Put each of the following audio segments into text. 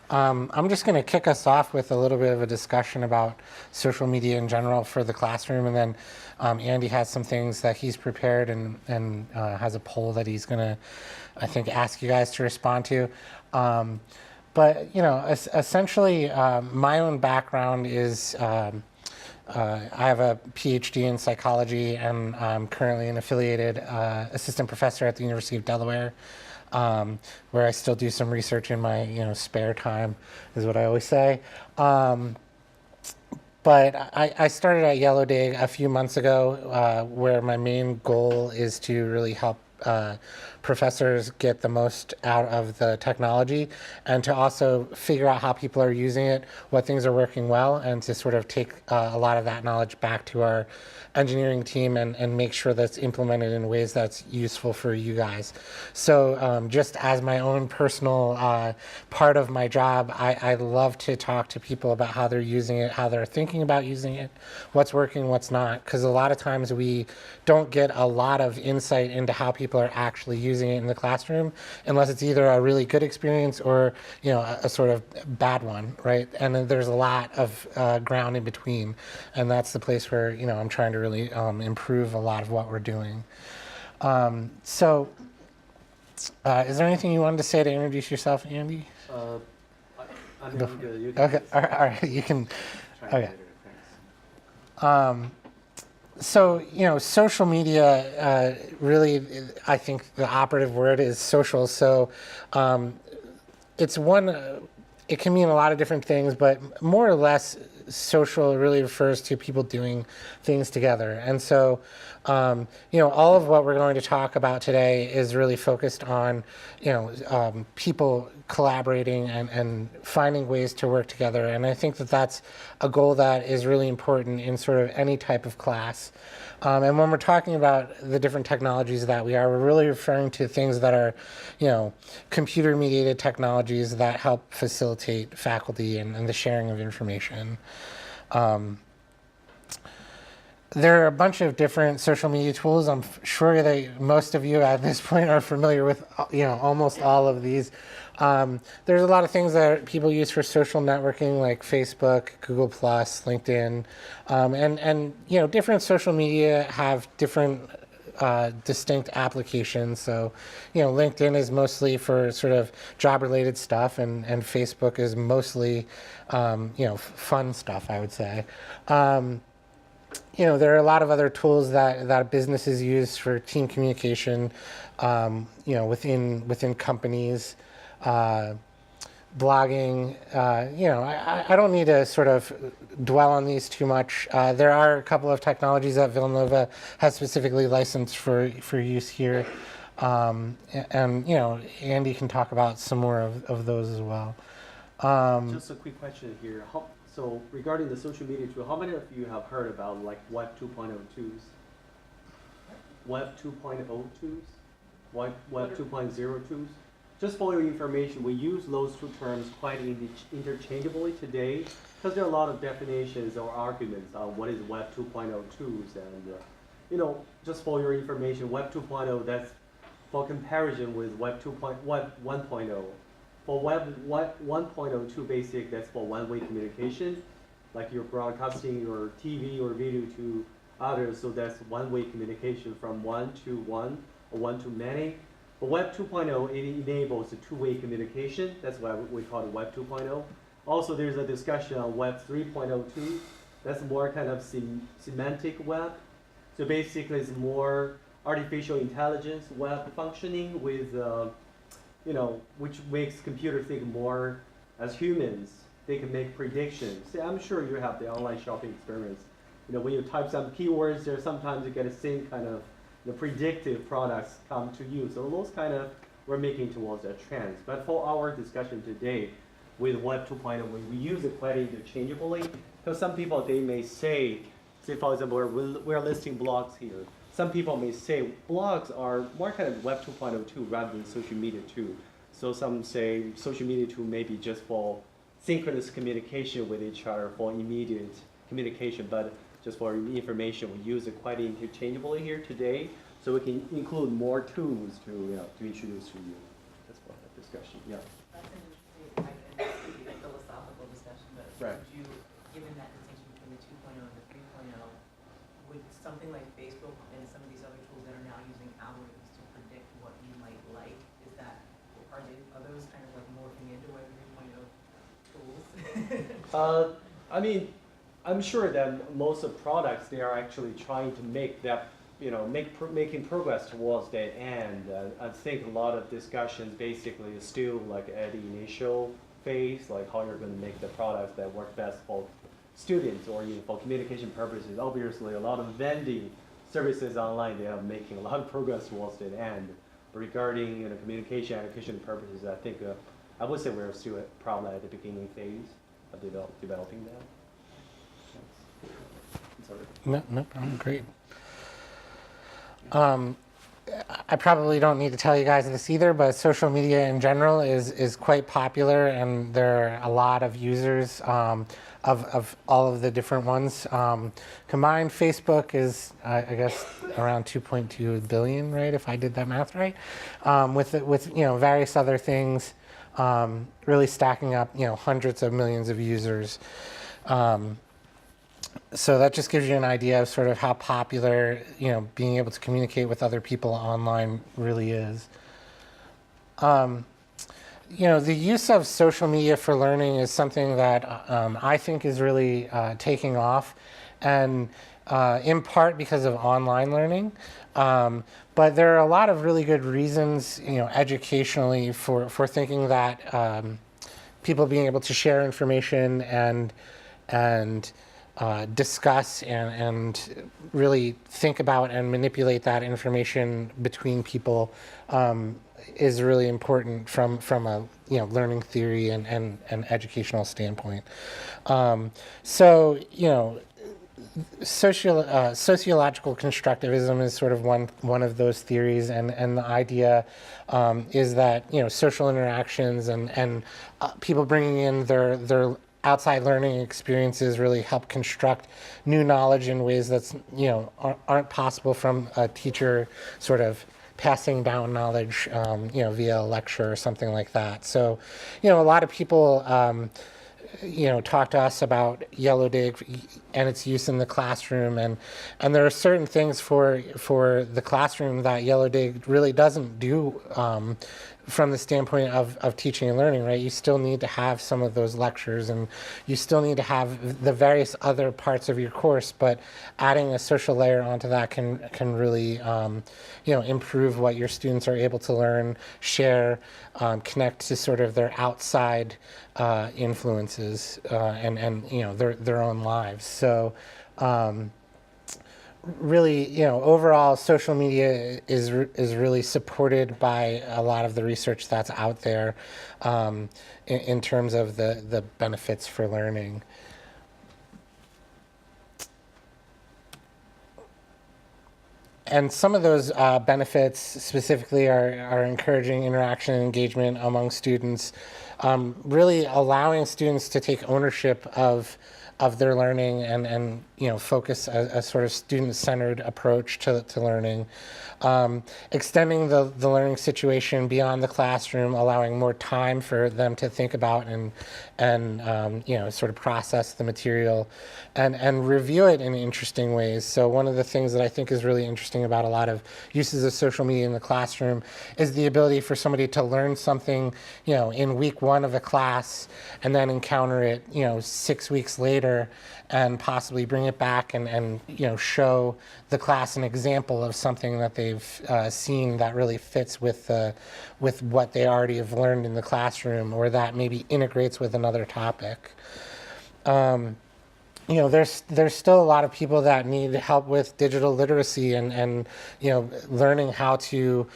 I'm just going to kick us off with a little bit of a discussion about social media in general for the classroom, and then Andy has some things that he's prepared and has a poll that he's going to, I think, ask you guys to respond to. But you know, essentially, my own background is I have a PhD in psychology, and I'm currently an affiliated assistant professor at the University of Delaware, where I still do some research in my spare time, is what I always say. But I started at YellowDigg a few months ago, where my main goal is to really help professors get the most out of the technology, and to also figure out how people are using it, what things are working well, and to sort of take a lot of that knowledge back to our engineering team and make sure that's implemented in ways that's useful for you guys. So just as my own personal part of my job, I love to talk to people about how they're using it, how they're thinking about using it, what's working, what's not, because a lot of times we don't get a lot of insight into how people are actually using it in the classroom unless it's either a really good experience or a sort of bad one, right? And then there's a lot of ground in between, and that's the place where I'm trying to really improve a lot of what we're doing. So is there anything you wanted to say to introduce yourself, Andy? I'm good. You can Okay, all right, you can. Okay. Thanks. So, social media, really, I think the operative word is social. So it's it can mean a lot of different things, but more or less, social really refers to people doing things together. And so, all of what we're going to talk about today is really focused on, people collaborating and finding ways to work together. And I think that that's a goal that is really important in sort of any type of class. And when we're talking about the different technologies that we're really referring to things that are, computer-mediated technologies that help facilitate faculty and the sharing of information. There are a bunch of different social media tools. I'm sure that most of you at this point are familiar with, almost all of these. There's a lot of things that people use for social networking, like Facebook, Google+, LinkedIn, and different social media have different distinct applications. So, LinkedIn is mostly for sort of job-related stuff, and Facebook is mostly, fun stuff, I would say. There are a lot of other tools that businesses use for team communication, within companies. Blogging, I don't need to sort of dwell on these too much. There are a couple of technologies that Villanova has specifically licensed for use here. And Andy can talk about some more of those as well. Just a quick question here. So regarding the social media tool, how many of you have heard about like Web 2.0 tools? Web 2.0 tools? Web 2.0 tools? Just for your information, we use those two terms quite interchangeably today because there are a lot of definitions or arguments on what is Web 2.0 tools. And, just for your information, Web 2.0, that's for comparison with Web 1.0. For Web 1.02 basic, that's for one-way communication, like you're broadcasting your TV or video to others, so that's one-way communication from one to one or one to many. But Web 2.0, it enables a two-way communication. That's why we call it Web 2.0. Also, there's a discussion on Web 3.02. That's more kind of semantic web. So basically, it's more artificial intelligence web functioning with, which makes computers think more as humans. They can make predictions. See, I'm sure you have the online shopping experience. When you type some keywords there, sometimes you get the same kind of predictive products come to you. So those kind of, we're making towards that trend. But for our discussion today with Web 2.0, we use it quite interchangeably. Because some people, they may say for example, we're listing blogs here. Some people may say blogs are more kind of Web 2.0 too rather than social media too. So some say social media too may be just for synchronous communication with each other, for immediate communication, but just for information, we use it quite interchangeably here today, so we can include more tools to introduce to you. That's for that discussion. Yeah. That's interesting. Right. Would you, given that distinction between the 2.0 and the 3.0, would something like Facebook and some of these other tools that are now using algorithms to predict what you might like, are those kind of like morphing into Web 3.0 tools? I mean, I'm sure that most of products, they are actually trying to make that, making progress towards that end. I think a lot of discussions basically is still like at the initial phase, like how you're going to make the products that work best for students or even for communication purposes. Obviously, a lot of vending services online, they are making a lot of progress towards that end. But regarding communication education purposes, I think I would say we're still probably at the beginning phase of developing that. Sorry. No problem. Great. I probably don't need to tell you guys this either, but social media in general is quite popular, and there are a lot of users of all of the different ones. Combined, Facebook is, I guess, around 2.2 billion, right? If I did that math right, with various other things, really stacking up, hundreds of millions of users. So that just gives you an idea of sort of how popular, being able to communicate with other people online really is. The use of social media for learning is something that I think is really taking off, and in part because of online learning. But there are a lot of really good reasons, educationally for thinking that people being able to share information and discuss and really think about and manipulate that information between people is really important from a learning theory and educational standpoint. Sociological constructivism is sort of one of those theories, and the idea is that social interactions and people bringing in their outside learning experiences really help construct new knowledge in ways that's aren't possible from a teacher sort of passing down knowledge via a lecture or something like that. So a lot of people talk to us about YellowDigg and its use in the classroom, and there are certain things for the classroom that YellowDigg really doesn't do from the standpoint of teaching and learning, right? You still need to have some of those lectures, and you still need to have the various other parts of your course, but adding a social layer onto that can really improve what your students are able to learn, share, connect to sort of their outside influences and their own lives. So really, overall, social media is really supported by a lot of the research that's out there in terms of the benefits for learning. And some of those benefits specifically are encouraging interaction and engagement among students, really allowing students to take ownership of their learning and focus a sort of student-centered approach to learning. Extending the learning situation beyond the classroom, allowing more time for them to think about and sort of process the material and review it in interesting ways. So one of the things that I think is really interesting about a lot of uses of social media in the classroom is the ability for somebody to learn something, in week one of a class and then encounter it, 6 weeks later, and possibly bring it back and show the class an example of something that they've seen that really fits with what they already have learned in the classroom, or that maybe integrates with another topic. There's still a lot of people that need help with digital literacy and learning how to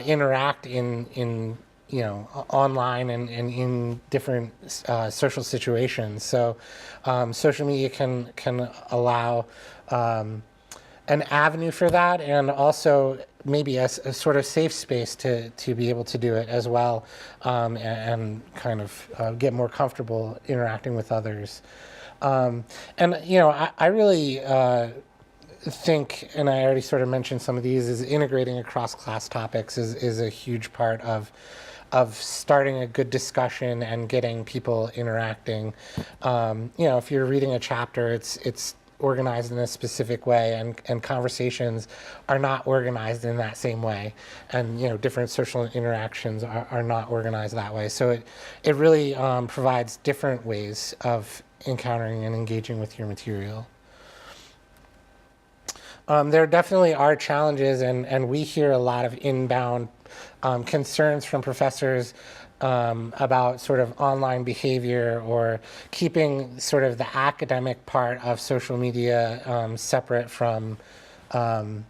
interact in online and in different social situations. So social media can allow an avenue for that, and also maybe a sort of safe space to be able to do it as well, and kind of get more comfortable interacting with others. I really think, and I already sort of mentioned some of these, is integrating across class topics is a huge part of of starting a good discussion and getting people interacting. If you're reading a chapter, it's organized in a specific way, and conversations are not organized in that same way, and different social interactions are not organized that way. So it really provides different ways of encountering and engaging with your material. There definitely are challenges, and we hear a lot of inbound concerns from professors about sort of online behavior, or keeping sort of the academic part of social media separate from the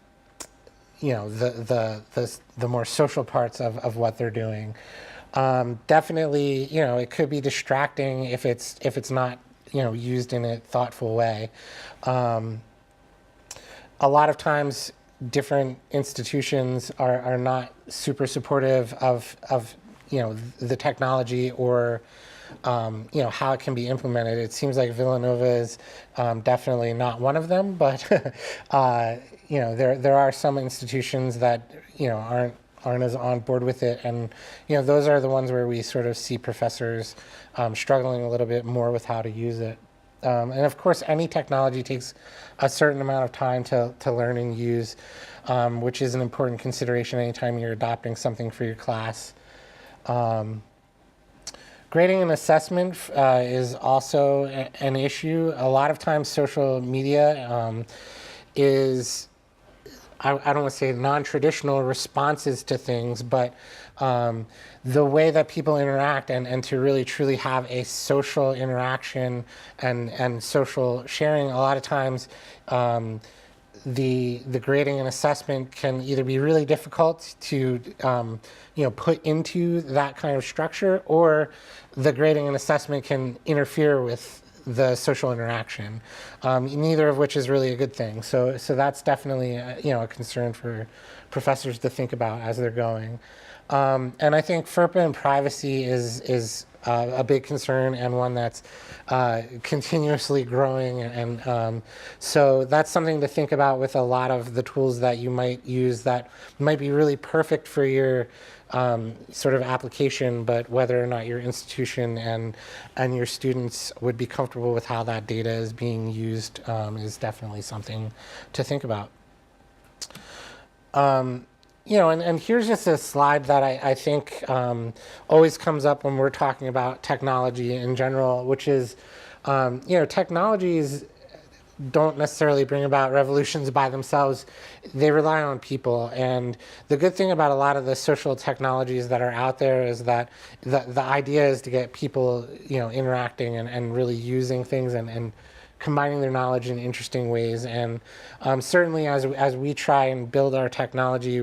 more social parts of what they're doing. Definitely, it could be distracting if it's not used in a thoughtful way. A lot of times, different institutions are not super supportive of the technology, or how it can be implemented. It seems like Villanova is definitely not one of them, but there are some institutions that aren't as on board with it, and those are the ones where we sort of see professors struggling a little bit more with how to use it. And of course, any technology takes a certain amount of time to learn and use, which is an important consideration anytime you're adopting something for your class. Grading and assessment is also an issue. A lot of times social media is, I don't want to say non-traditional responses to things, but the way that people interact, and to really truly have a social interaction and social sharing, a lot of times the grading and assessment can either be really difficult to put into that kind of structure, or the grading and assessment can interfere with the social interaction, neither of which is really a good thing. So that's definitely a concern for professors to think about as they're going. And I think FERPA and privacy is a big concern, and one that's continuously growing. And so that's something to think about with a lot of the tools that you might use that might be really perfect for your sort of application, but whether or not your institution and your students would be comfortable with how that data is being used is definitely something to think about. And here's just a slide that I think always comes up when we're talking about technology in general, which is, technologies don't necessarily bring about revolutions by themselves. They rely on people. And the good thing about a lot of the social technologies that are out there is that the idea is to get people, interacting and really using things and combining their knowledge in interesting ways. And certainly as we try and build our technology,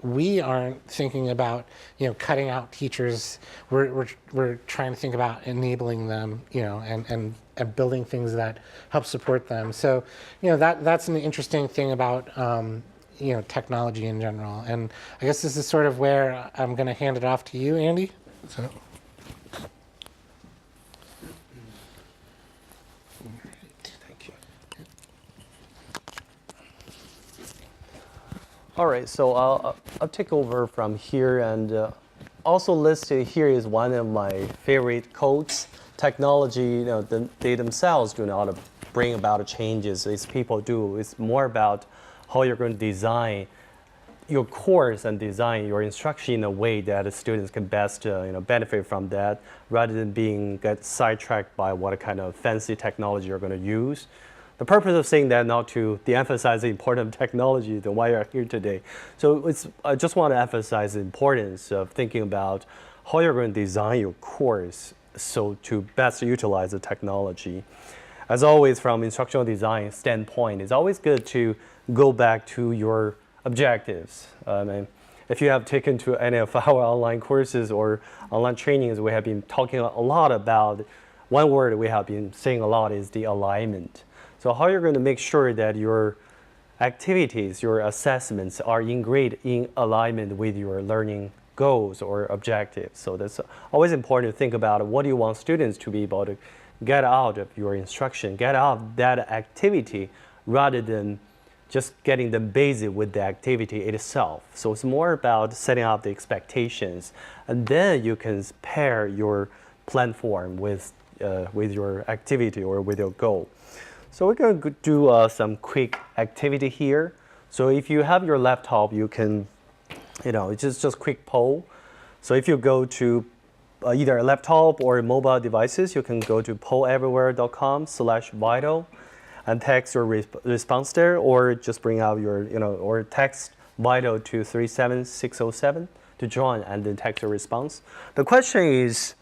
we aren't thinking about cutting out teachers. We're trying to think about enabling them, and building things that help support them. So that's an interesting thing about technology in general. And I guess this is sort of where I'm going to hand it off to you, Andy. So. All right, so I'll take over from here, and also listed here is one of my favorite quotes. Technology, they themselves do not bring about changes. It's people do. It's more about how you're going to design your course and design your instruction in a way that the students can best benefit from that, rather than get sidetracked by what kind of fancy technology you're going to use. The purpose of saying that, not to de-emphasize the importance of technology, than why you're here today. So I just want to emphasize the importance of thinking about how you're going to design your course so to best utilize the technology. As always, from instructional design standpoint, it's always good to go back to your objectives. If you have taken to any of our online courses or online trainings, we have been talking a lot about, one word we have been saying a lot is the alignment. So how you're going to make sure that your activities, your assessments are in alignment with your learning goals or objectives. So that's always important to think about what do you want students to be able to get out of your instruction, get out of that activity, rather than just getting them busy with the activity itself. So it's more about setting up the expectations, and then you can pair your plan form with your activity or with your goal. So we're going to do some quick activity here. So if you have your laptop, you can, it's just quick poll. So if you go to either a laptop or mobile devices, you can go to polleverywhere.com/vital and text your response there, or just bring out your, or text vital to 37607 to join and then text your response. The question is,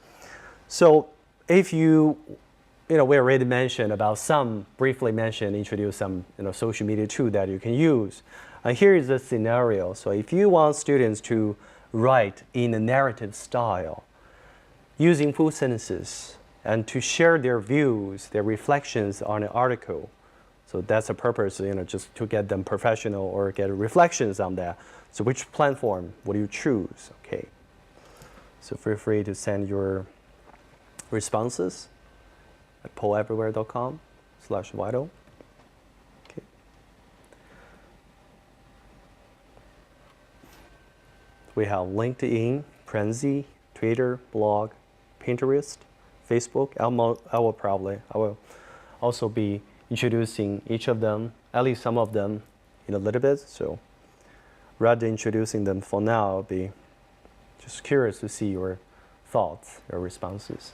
so if we already mentioned about introduce some, social media tool that you can use. And here is the scenario. So if you want students to write in a narrative style, using full sentences, and to share their views, their reflections on an article. So that's the purpose, just to get them professional or get reflections on that. So which platform would you choose? Okay. So feel free to send your responses at polleverywhere.com/vital. Okay. We have LinkedIn, Prenzy, Twitter, blog, Pinterest, Facebook. I will also be introducing each of them, at least some of them, in a little bit. So rather than introducing them for now, I'll be just curious to see your thoughts, your responses.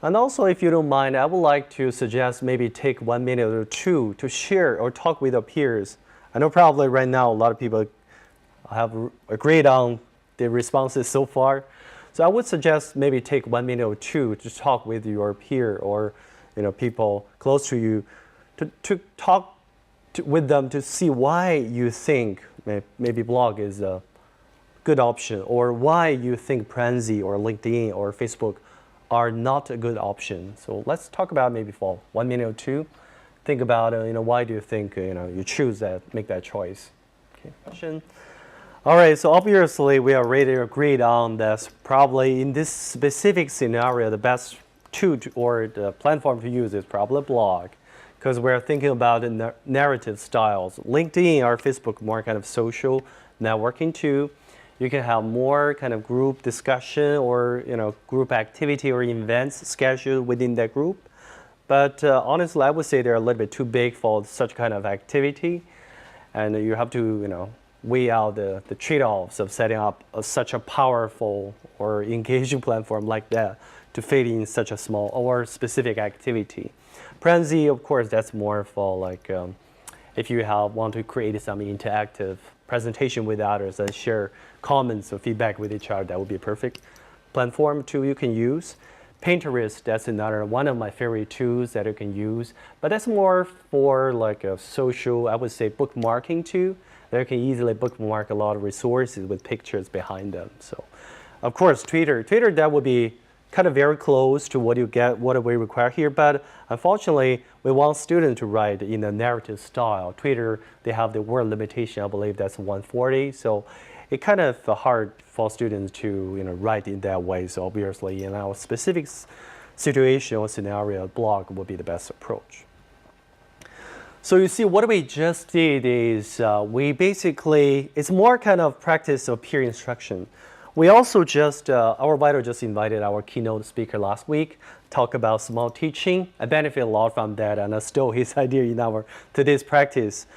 And also, if you don't mind, I would like to suggest maybe take 1 minute or two to share or talk with your peers. I know probably right now a lot of people have agreed on the responses so far. So I would suggest maybe take 1 minute or two to talk with your peer or people close to you to talk with them to see why you think maybe blog is a good option, or why you think Prenzy or LinkedIn or Facebook are not a good option. So let's talk about maybe for 1 minute or two. Think about why do you think you choose that, make that choice. Okay, question. All right, so obviously we already agreed on this. Probably in this specific scenario, the best tool or the platform to use is probably a blog, because we're thinking about the narrative styles. LinkedIn or Facebook, more kind of social networking tool. You can have more kind of group discussion or group activity or events scheduled within that group. But honestly, I would say they're a little bit too big for such kind of activity, and you have to weigh out the trade-offs of setting up such a powerful or engaging platform like that to fit in such a small or specific activity. Prenzy, of course, that's more for like if you want to create some interactive presentation with others and share comments or feedback with each other, that would be a perfect platform tool you can use. Pinterest, that's another one of my favorite tools that you can use, but that's more for like a social, I would say, bookmarking tool. That you can easily bookmark a lot of resources with pictures behind them. So, of course, Twitter, that would be kind of very close to what we require here, but unfortunately, we want students to write in a narrative style. Twitter, they have the word limitation, I believe that's 140, so it's kind of hard for students to write in that way. So obviously, in our specific situation or scenario, blog would be the best approach. So you see, what we just did is it's more kind of practice of peer instruction. We also our Vital just invited our keynote speaker last week, talk about small teaching. I benefit a lot from that, and I stole his idea in our today's practice.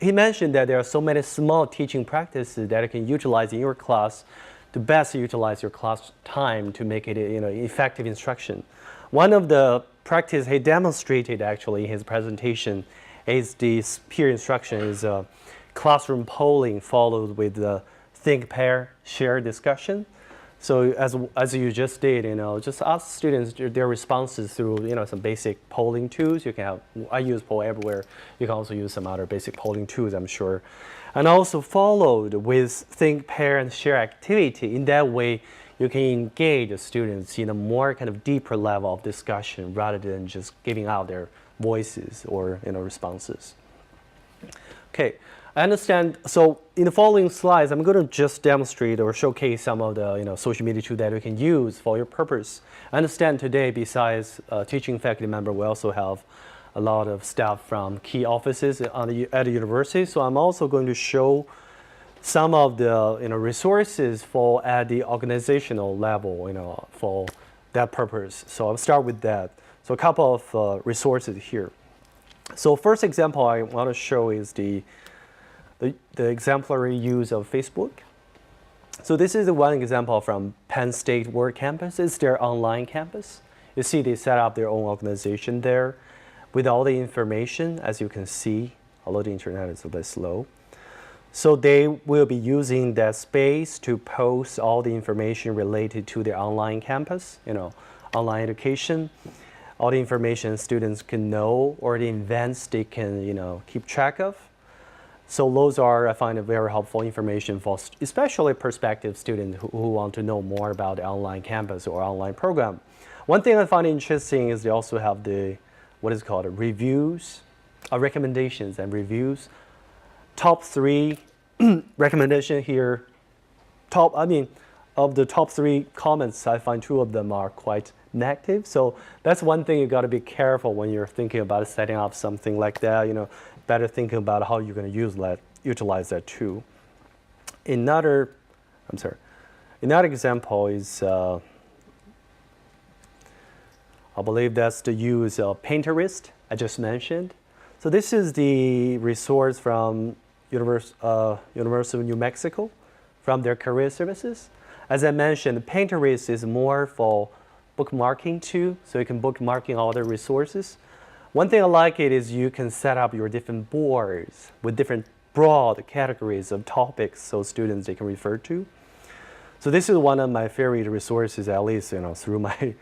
He mentioned that there are so many small teaching practices that you can utilize in your class to best utilize your class time to make it effective instruction. One of the practice he demonstrated actually in his presentation is this peer instruction is classroom polling followed with the think, pair, share discussion. So as you just did, just ask students their responses through some basic polling tools. I use Poll Everywhere. You can also use some other basic polling tools, I'm sure. And also followed with think, pair, and share activity. In that way, you can engage the students in a more kind of deeper level of discussion rather than just giving out their voices or responses. Okay, I understand. So in the following slides, I'm going to just demonstrate or showcase some of the social media tools that you can use for your purpose. I understand today, besides teaching faculty member, we also have a lot of staff from key offices at the university. So I'm also going to show some of the resources for at the organizational level, for that purpose. So I'll start with that. So a couple of resources here. So first example I want to show is the exemplary use of Facebook. So this is the one example from Penn State World Campus. It's their online campus. You see they set up their own organization there with all the information, as you can see, although the internet is a bit slow. So they will be using that space to post all the information related to their online campus, online education, all the information students can know or the events they can, keep track of. So those are, I find, a very helpful information for especially prospective students who want to know more about the online campus or online program. One thing I find interesting is they also have the, what is called reviews, recommendations and reviews. Top 3 recommendation here. Of the top 3 comments, I find 2 of them are quite negative. So that's one thing you got to be careful when you're thinking about setting up something like that. Better thinking about how you're going to utilize that too. Another example is, I believe that's the use of Pinterest I just mentioned. So this is the resource from University of New Mexico from their career services. As I mentioned, Pinterest is more for bookmarking too, so you can bookmarking all the resources. One thing I like it is you can set up your different boards with different broad categories of topics so students they can refer to. So this is one of my favorite resources, at least through my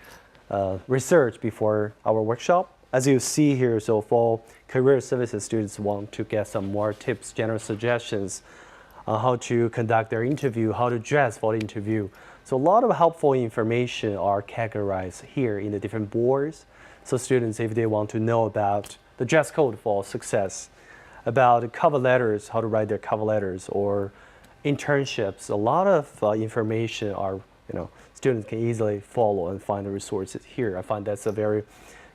research before our workshop. As you see here, so for career services students want to get some more tips, general suggestions on how to conduct their interview, how to dress for the interview. So a lot of helpful information are categorized here in the different boards. So students, if they want to know about the dress code for success, about cover letters, how to write their cover letters, or internships, a lot of information are, students can easily follow and find the resources here. I find that's a very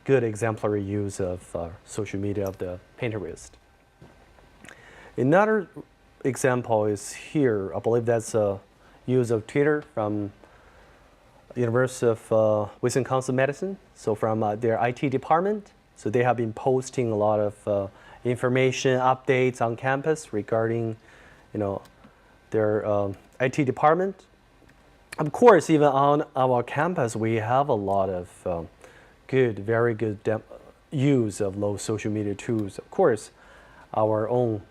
good exemplary use of social media of the Pinterest. Another example is here. I believe that's a use of Twitter from University of Wisconsin-Madison. So from their IT department. So they have been posting a lot of information, updates on campus regarding, their IT department. Of course, even on our campus, we have a lot of very good use of those social media tools. Of course, our own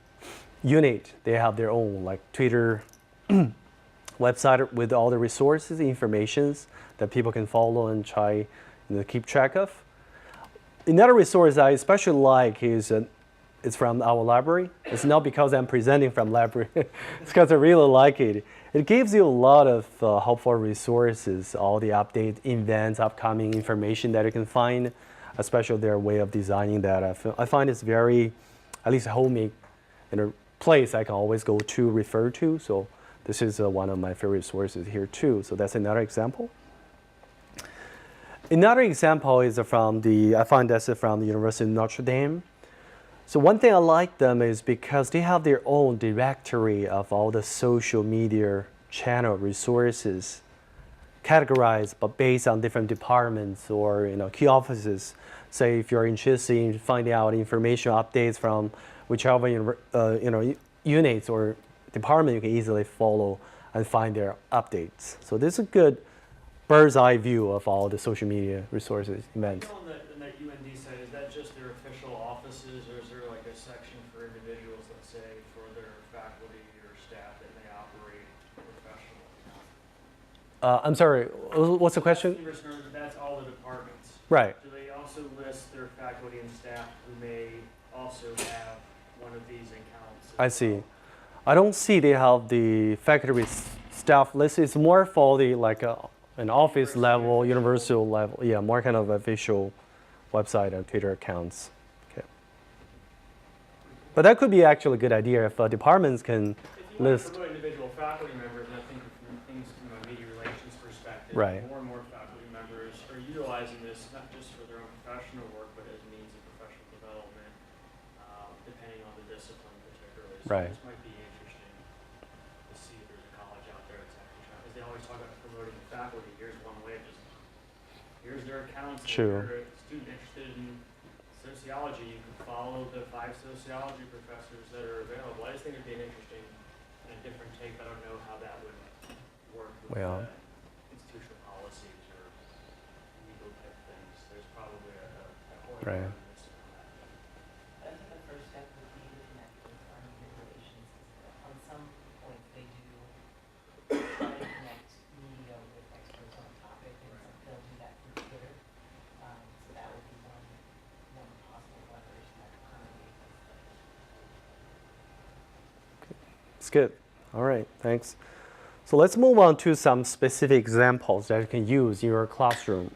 unit, they have their own like Twitter website with all the resources, informations that people can follow and try keep track of. Another resource I especially like is it's from our library. It's not because I'm presenting from library. It's because I really like it. It gives you a lot of helpful resources, all the update events, upcoming information that you can find, especially their way of designing that. I find it's very, at least homey, place I can always go to refer to. So this is one of my favorite sources here too. So that's another example. Another example is from I find that's from the University of Notre Dame. So one thing I like them is because they have their own directory of all the social media channel resources categorized but based on different departments or key offices. Say if you're interested in finding out information updates from whichever units or department, you can easily follow and find their updates. So this is a good bird's eye view of all the social media resources events. On that UND site, is that just their official offices, or is there like a section for individuals, let's say, for their faculty or staff that may operate professionally? I'm sorry, what's the question? That's all the departments. Right. Do they also list their faculty and staff who may also have one of these accounts? I see. I don't see they have the faculty staff list. It's more for the an office level, universal level, yeah, more kind of official website and Twitter accounts. Okay. But that could be actually a good idea if departments can if you list. Want to promote individual faculty members, and I think from things from a media relations perspective, Right. more and more faculty members are utilizing this not just for their own professional work, but as a means of professional discipline particularly. So Right. this might be interesting to see if there's a college out there that's actually trying, because they always talk about promoting the faculty. Here's one way of just, here's their accounts. If True. you're a student interested in sociology, you can follow the 5 sociology professors that are available. I just think it'd be an interesting and a different take. I don't know how that would work with Well. institutional policies or legal type things. There's probably a point Right. on this on that. I think the first step would be to connect with learning regulations. On some points, they do try to connect media with experts on a topic, and they'll do that through Twitter. So that would be one possible collaboration that currently exists. It's good. All right, thanks. So let's move on to some specific examples that you can use in your classroom.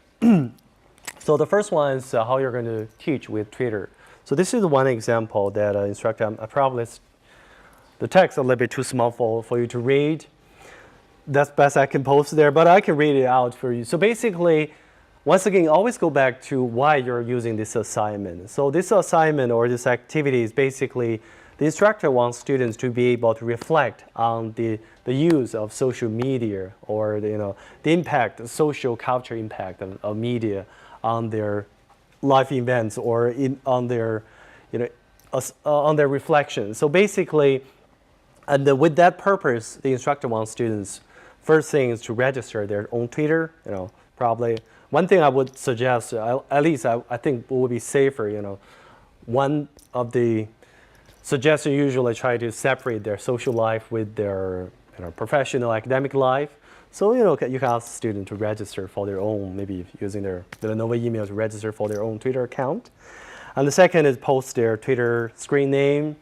So the first one is how you're going to teach with Twitter. So this is one example that instructor, the text a little bit too small for you to read. That's best I can post there, but I can read it out for you. So basically, once again, always go back to why you're using this assignment. So this assignment or this activity is basically the instructor wants students to be able to reflect on the use of social media or the impact, the social culture impact of media on their life events or on their reflections. So basically, and with that purpose, the instructor wants students first thing is to register their own Twitter. Probably one thing I would suggest, at least I think would be safer. One of the suggestions usually try to separate their social life with their professional academic life. So you can ask students to register for their own, maybe using their Villanova email to register for their own Twitter account. And the second is post their Twitter screen name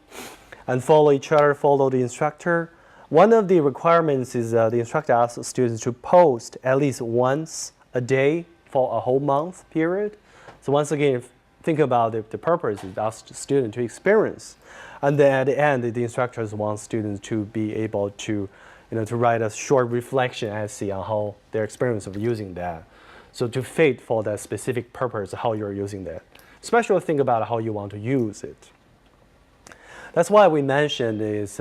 and follow each other, follow the instructor. One of the requirements is the instructor asks students to post at least once a day for a whole month period. So once again, think about the purpose is ask the student to experience. And then at the end, the instructors want students to be able to, to write a short reflection essay on how their experience of using that. So to fit for that specific purpose, how you're using that. Especially think about how you want to use it. That's why we mentioned is,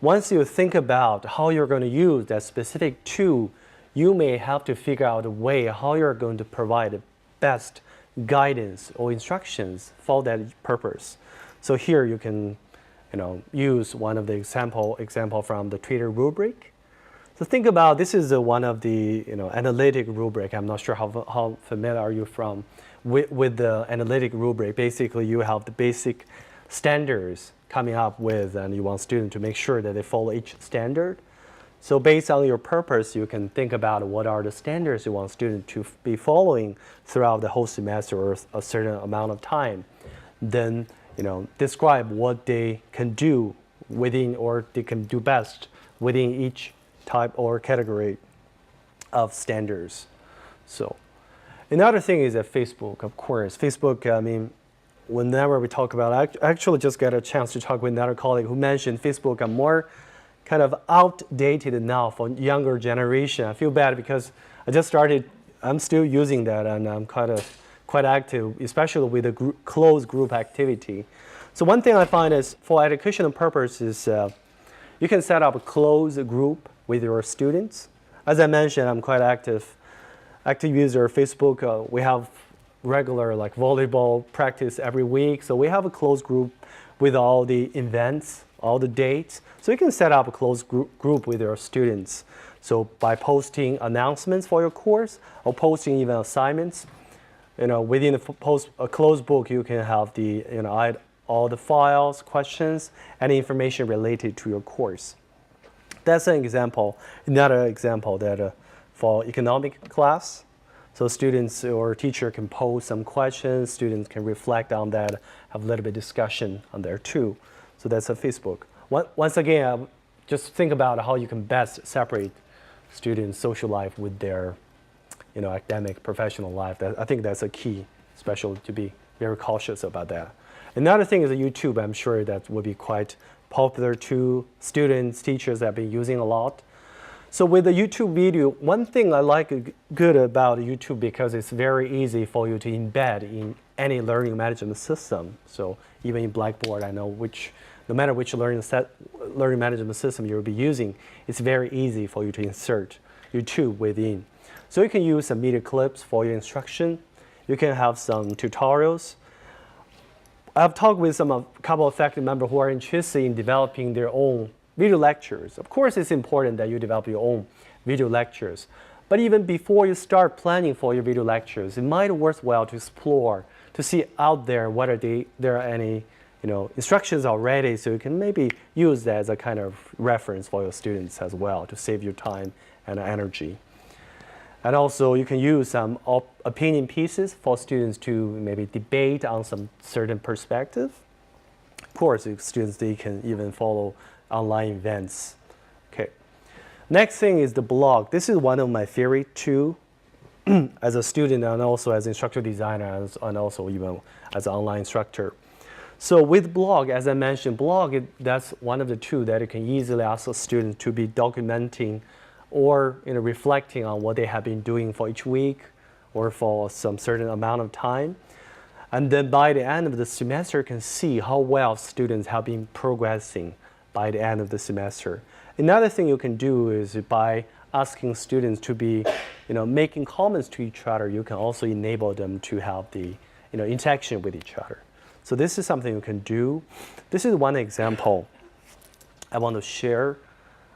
once you think about how you're going to use that specific tool, you may have to figure out a way how you're going to provide the best guidance or instructions for that purpose. So here you can, use one of the example from the Twitter rubric. So think about this is one of the analytic rubric. I'm not sure how familiar are you with the analytic rubric. Basically, you have the basic standards coming up with, and you want students to make sure that they follow each standard. So based on your purpose, you can think about what are the standards you want students to be following throughout the whole semester or a certain amount of time. Then, describe what they can do within or they can do best within each type or category of standards. So another thing is that Facebook, of course. Facebook, whenever we talk about, I actually just got a chance to talk with another colleague who mentioned Facebook are more kind of outdated now for younger generation. I feel bad because I just started, I'm still using that and I'm quite active, especially with the closed group activity. So one thing I find is for educational purposes, you can set up a closed group with your students. As I mentioned, I'm quite active user of Facebook. We have regular volleyball practice every week. So we have a closed group with all the events, all the dates. So you can set up a closed group with your students. So by posting announcements for your course or posting even assignments, within a closed book, you can have all the files, questions, and information related to your course. That's an example. Another example that for economic class, so students or teacher can pose some questions, students can reflect on that, have a little bit of discussion on there too. So that's a Facebook. Once again, just think about how you can best separate students' social life with their academic, professional life. I think that's a key, especially to be very cautious about that. Another thing is YouTube. I'm sure that will be quite popular to students, teachers that have been using a lot. So with the YouTube video, one thing I like good about YouTube because it's very easy for you to embed in any learning management system. So even in Blackboard, I know no matter which learning management system you'll be using, it's very easy for you to insert YouTube within. So you can use some media clips for your instruction. You can have some tutorials. I've talked with a couple of faculty members who are interested in developing their own video lectures. Of course, it's important that you develop your own video lectures. But even before you start planning for your video lectures, it might be worthwhile to explore, to see out there whether there are any instructions already, so you can maybe use that as a kind of reference for your students as well to save your time and energy. And also, you can use some opinion pieces for students to maybe debate on some certain perspective. Of course, students, they can even follow online events. Okay. Next thing is the blog. This is one of my favorite too, as a student and also as an instructional designer and also even as an online instructor. So with blog, as I mentioned, that's one of the two that you can easily ask a student to be documenting or reflecting on what they have been doing for each week or for some certain amount of time. And then by the end of the semester, you can see how well students have been progressing by the end of the semester. Another thing you can do is by asking students to be making comments to each other, you can also enable them to have the interaction with each other. So this is something you can do. This is one example I want to share.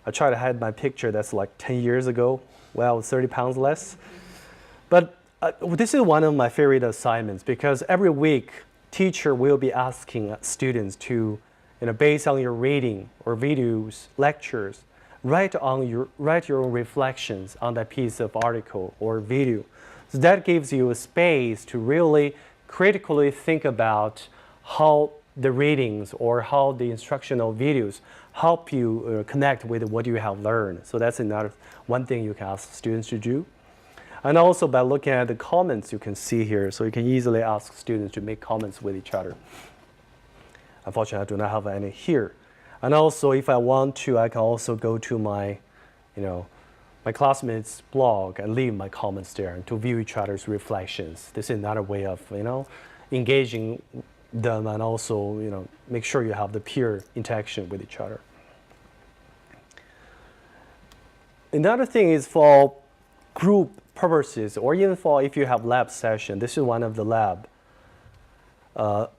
I try to hide my picture that's like 10 years ago, well, 30 pounds less. But this is one of my favorite assignments because every week, teacher will be asking students to, based on your reading or videos, lectures, write your own reflections on that piece of article or video. So that gives you a space to really critically think about how the readings or how the instructional videos help you connect with what you have learned. So that's another one thing you can ask students to do. And also by looking at the comments you can see here, so you can easily ask students to make comments with each other. Unfortunately, I do not have any here. And also, if I want to, I can also go to my, my classmates' blog and leave my comments there and to view each other's reflections. This is another way of, engaging them and also, make sure you have the peer interaction with each other. Another thing is for group purposes or even for if you have lab session. This is one of the lab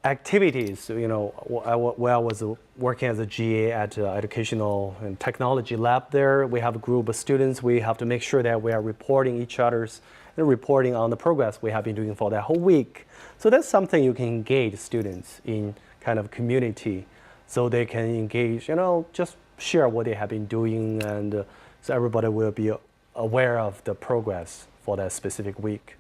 activities. Where I was working as a GA at educational and technology lab there. We have a group of students. We have to make sure that we are reporting each other's reporting on the progress we have been doing for that whole week. So that's something you can engage students in kind of community so they can engage, just share what they have been doing and so everybody will be aware of the progress for that specific week.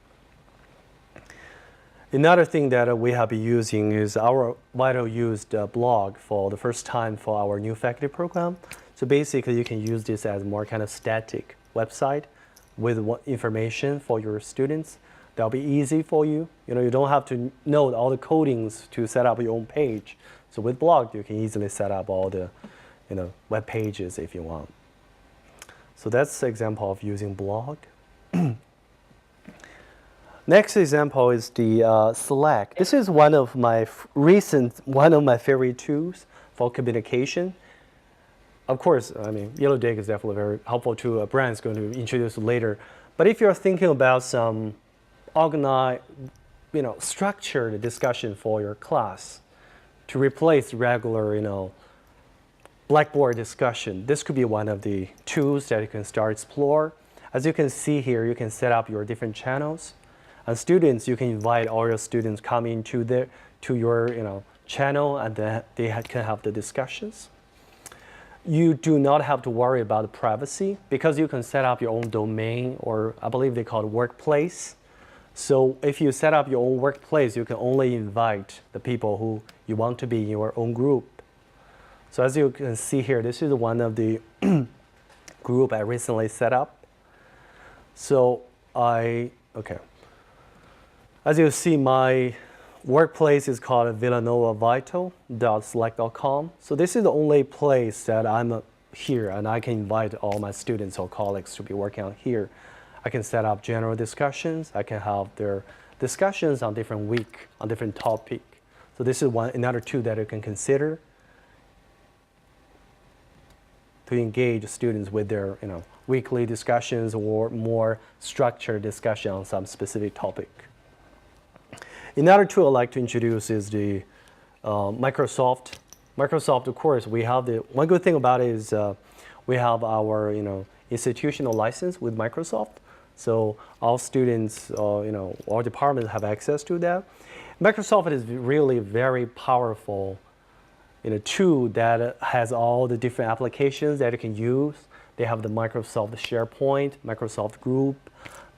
Another thing that we have been using is our Vital used blog for the first time for our new faculty program. So basically you can use this as more kind of static website with information for your students. That'll be easy for you. You don't have to know all the codings to set up your own page. So with blog, you can easily set up all the web pages if you want. So that's an example of using blog. Next example is the Slack. This is one of my favorite tools for communication. Of course, YellowDigg is definitely very helpful to a brand is going to introduce later. But if you're thinking about some organized, structured discussion for your class to replace regular, Blackboard discussion, this could be one of the tools that you can start explore. As you can see here, you can set up your different channels. And students, you can invite all your students come into your channel and then they can have the discussions. You do not have to worry about the privacy because you can set up your own domain or I believe they call it workplace. So if you set up your own workplace, you can only invite the people who you want to be in your own group. So as you can see here, this is one of the group I recently set up. So as you see, my workplace is called villanovavital.slack.com. So this is the only place that I'm here and I can invite all my students or colleagues to be working on here. I can set up general discussions. I can have their discussions on different week, on different topic. So this is another tool that you can consider to engage students with their weekly discussions or more structured discussion on some specific topic. Another tool I'd like to introduce is the Microsoft. Microsoft, of course, we have one good thing about it is we have our institutional license with Microsoft. So all students, all departments have access to that. Microsoft is really very powerful tool that has all the different applications that you can use. They have the Microsoft SharePoint, Microsoft Group,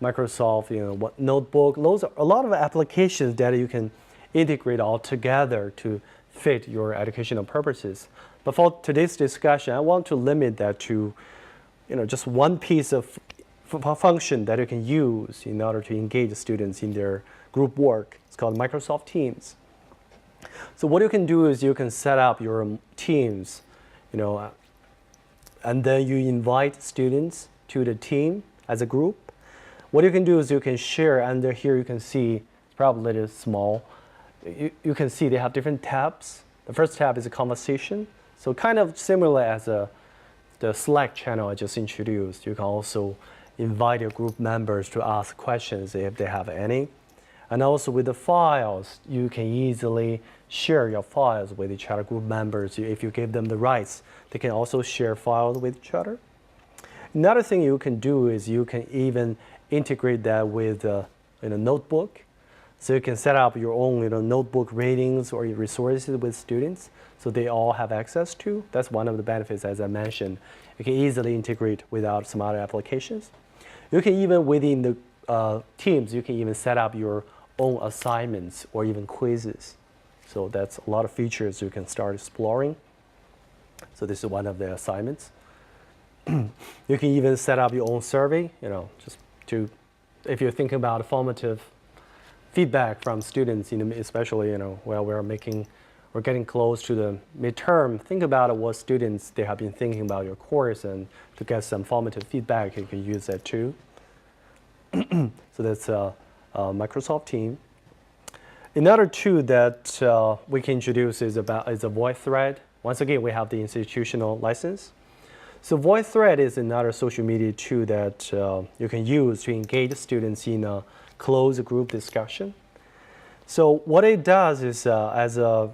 Microsoft Notebook. Those are a lot of applications that you can integrate all together to fit your educational purposes. But for today's discussion, I want to limit that to just one piece of function that you can use in order to engage students in their group work. It's called Microsoft Teams. So what you can do is you can set up your teams, and then you invite students to the team as a group. What you can do is you can share, under here you can see, it's probably a little small. You can see they have different tabs. The first tab is a conversation. So kind of similar as the Slack channel I just introduced. You can also invite your group members to ask questions if they have any. And also with the files, you can easily share your files with each other, group members. If you give them the rights, they can also share files with each other. Another thing you can do is you can even integrate that with a notebook. So you can set up your own notebook ratings or resources with students so they all have access to. That's one of the benefits, as I mentioned. You can easily integrate without some other applications. You can even, within the teams, you can even set up your own assignments or even quizzes. So that's a lot of features you can start exploring. So this is one of the assignments. You can even set up your own survey, just to, if you're thinking about formative feedback from students, especially while we're getting close to the midterm. Think about what students they have been thinking about your course, and to get some formative feedback, you can use that too. So that's Microsoft Teams. Another tool that we can introduce is a Voicethread. Once again, we have the institutional license. So Voicethread is another social media tool that you can use to engage students in a closed group discussion. So what it does is, as a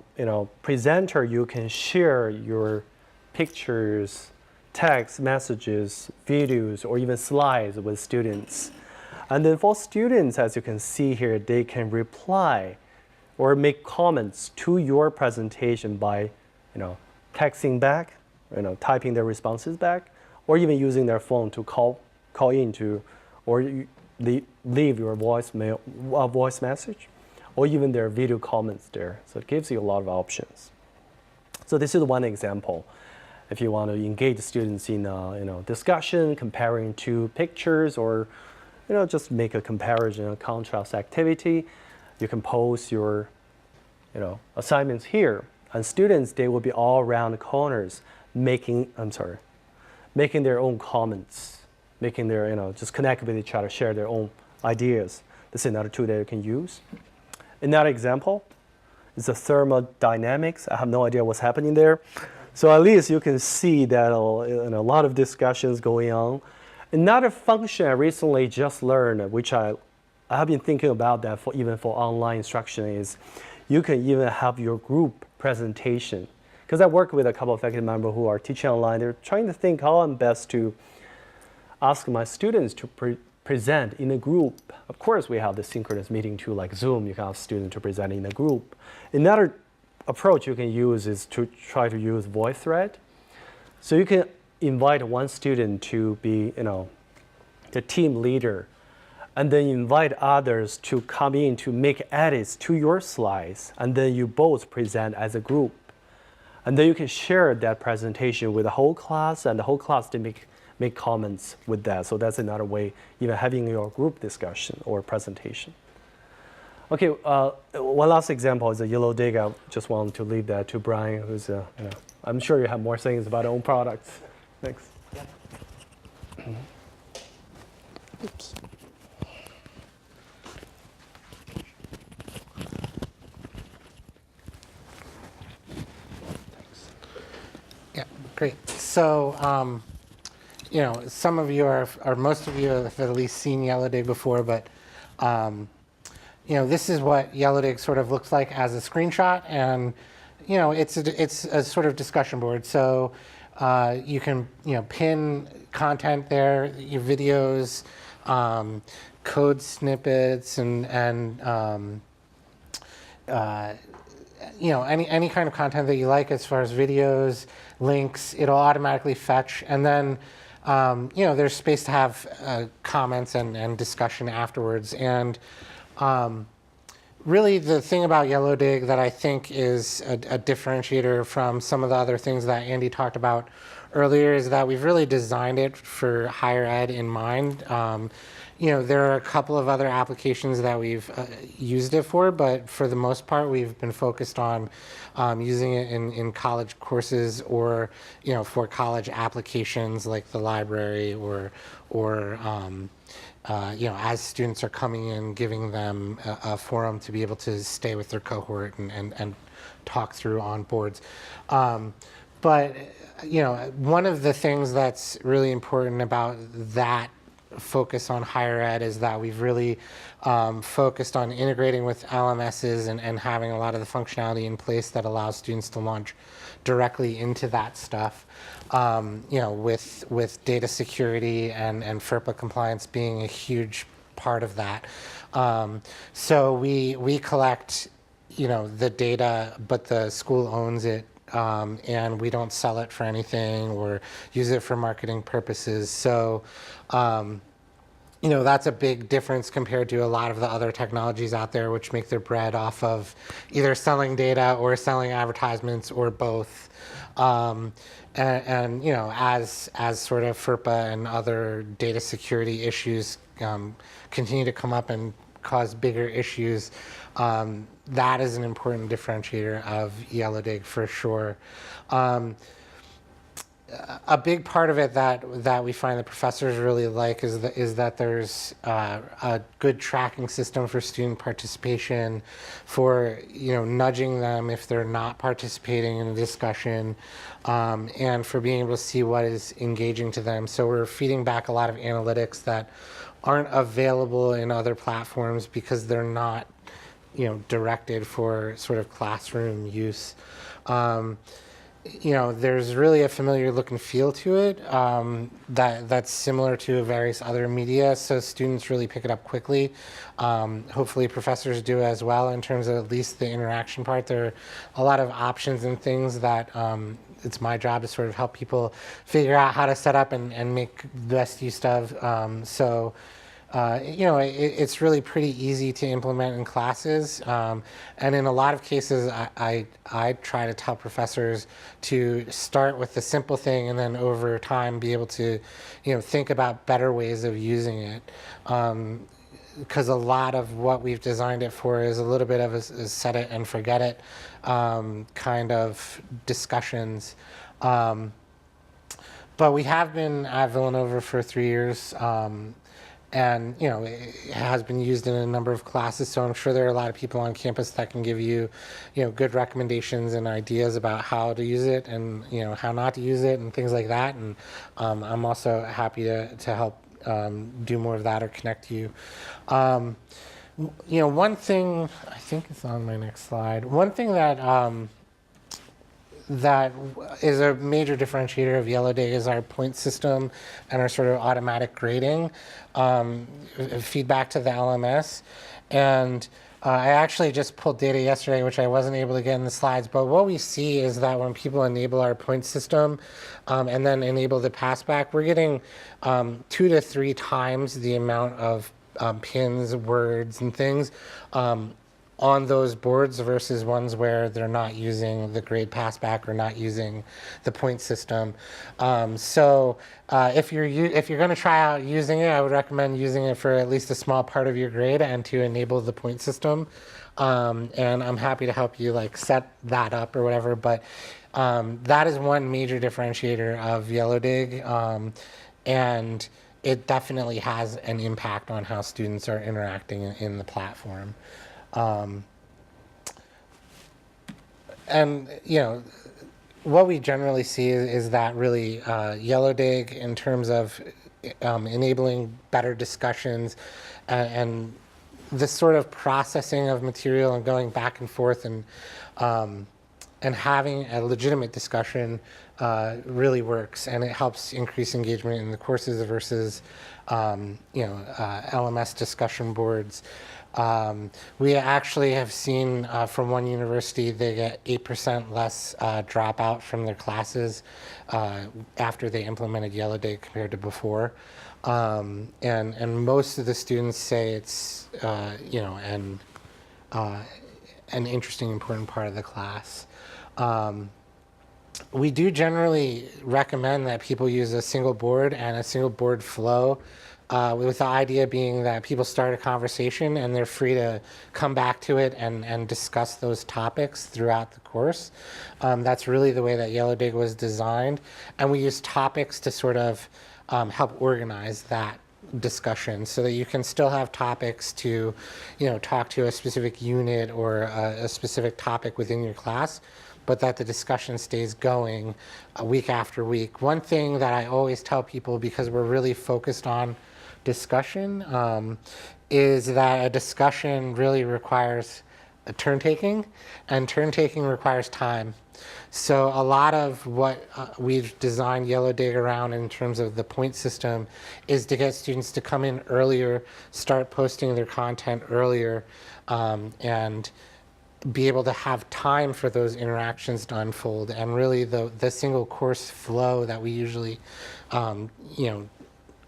presenter, you can share your pictures, text messages, videos, or even slides with students. And then for students, as you can see here, they can reply or make comments to your presentation by texting back, typing their responses back, or even using their phone to call into, or leave your voice message, or even their video comments there. So it gives you a lot of options. So this is one example. If you want to engage students in discussion, comparing two pictures, or just make a comparison, a contrast activity, you can post your assignments here. And students, they will be all around the corners making their own comments, making their, just connect with each other, share their own ideas. This is another tool that you can use. Another example is the thermodynamics. I have no idea what's happening there. So at least you can see that a lot of discussions going on. Another function I recently just learned, which I have been thinking about that even for online instruction, is you can even have your group presentation. Because I work with a couple of faculty members who are teaching online. They're trying to think how I'm best to ask my students to present in a group. Of course, we have the synchronous meeting tool like Zoom. You can ask students to present in a group. Another approach you can use is to try to use Voicethread. So you can invite one student to be, the team leader, and then invite others to come in to make edits to your slides, and then you both present as a group. And then you can share that presentation with the whole class, and the whole class to make comments with that. So that's another way, even having your group discussion or presentation. Okay, one last example is a YellowDigg. I just wanted to leave that to Brian, who's, I'm sure you have more things about your own products. Thanks. Oops. Great. So, some of you or most of you have at least seen YellowDigg before, but this is what YellowDigg sort of looks like as a screenshot, and it's a sort of discussion board. So you can pin content there, your videos, code snippets, and any kind of content that you like as far as videos, links, it'll automatically fetch. And then, there's space to have comments and discussion afterwards. And really the thing about YellowDigg that I think is a differentiator from some of the other things that Andy talked about earlier is that we've really designed it for higher ed in mind. There are a couple of other applications that we've used it for, but for the most part, we've been focused on using it in college courses or, for college applications like the library or as students are coming in, giving them a forum to be able to stay with their cohort and talk through on boards. But one of the things that's really important about that focus on higher ed is that we've really focused on integrating with LMSs and having a lot of the functionality in place that allows students to launch directly into that stuff. With data security and FERPA compliance being a huge part of that. So we collect, the data, but the school owns it. And we don't sell it for anything or use it for marketing purposes. So, that's a big difference compared to a lot of the other technologies out there, which make their bread off of either selling data or selling advertisements or both. As sort of FERPA and other data security issues continue to come up and cause bigger issues, that is an important differentiator of YellowDigg for sure. A big part of it that we find the professors really like is that there's a good tracking system for student participation, for nudging them if they're not participating in a discussion, and for being able to see what is engaging to them. So we're feeding back a lot of analytics that aren't available in other platforms because they're not directed for sort of classroom use. There's really a familiar look and feel to it that's similar to various other media, so students really pick it up quickly. Hopefully professors do as well in terms of at least the interaction part. There are a lot of options and things that it's my job to sort of help people figure out how to set up and make the best use of. It's really pretty easy to implement in classes. And in a lot of cases, I try to tell professors to start with the simple thing and then over time be able to, think about better ways of using it. Because a lot of what we've designed it for is a little bit of a set it and forget it kind of discussions. But we have been at Villanova for 3 years. And it has been used in a number of classes, so I'm sure there are a lot of people on campus that can give you, good recommendations and ideas about how to use it and how not to use it and things like that. And I'm also happy to help do more of that or connect you. One thing, I think it's on my next slide. One thing that is a major differentiator of YellowDigg is our point system and our sort of automatic grading, feedback to the LMS. And I actually just pulled data yesterday, which I wasn't able to get in the slides, but what we see is that when people enable our point system and then enable the passback, we're getting 2 to 3 times the amount of pins, words, and things on those boards versus ones where they're not using the grade passback or not using the point system. So if you're going to try out using it, I would recommend using it for at least a small part of your grade and to enable the point system. And I'm happy to help you set that up or whatever. But that is one major differentiator of YellowDigg, and it definitely has an impact on how students are interacting in the platform. And what we generally see is that really YellowDigg, in terms of enabling better discussions and this sort of processing of material and going back and forth and having a legitimate discussion really works, and it helps increase engagement in the courses versus LMS discussion boards. We actually have seen from one university they get 8% less dropout from their classes after they implemented YellowDigg compared to before. And most of the students say it's an interesting, important part of the class. We do generally recommend that people use a single board and a single board flow, with the idea being that people start a conversation and they're free to come back to it and discuss those topics throughout the course. That's really the way that YellowDigg was designed. And we use topics to sort of help organize that discussion so that you can still have topics to, talk to a specific unit or a specific topic within your class, but that the discussion stays going week after week. One thing that I always tell people, because we're really focused on discussion, is that a discussion really requires a turn taking, and turn taking requires time. So a lot of what we've designed YellowDigg around in terms of the point system is to get students to come in earlier, start posting their content earlier, and be able to have time for those interactions to unfold. And really the single course flow that we usually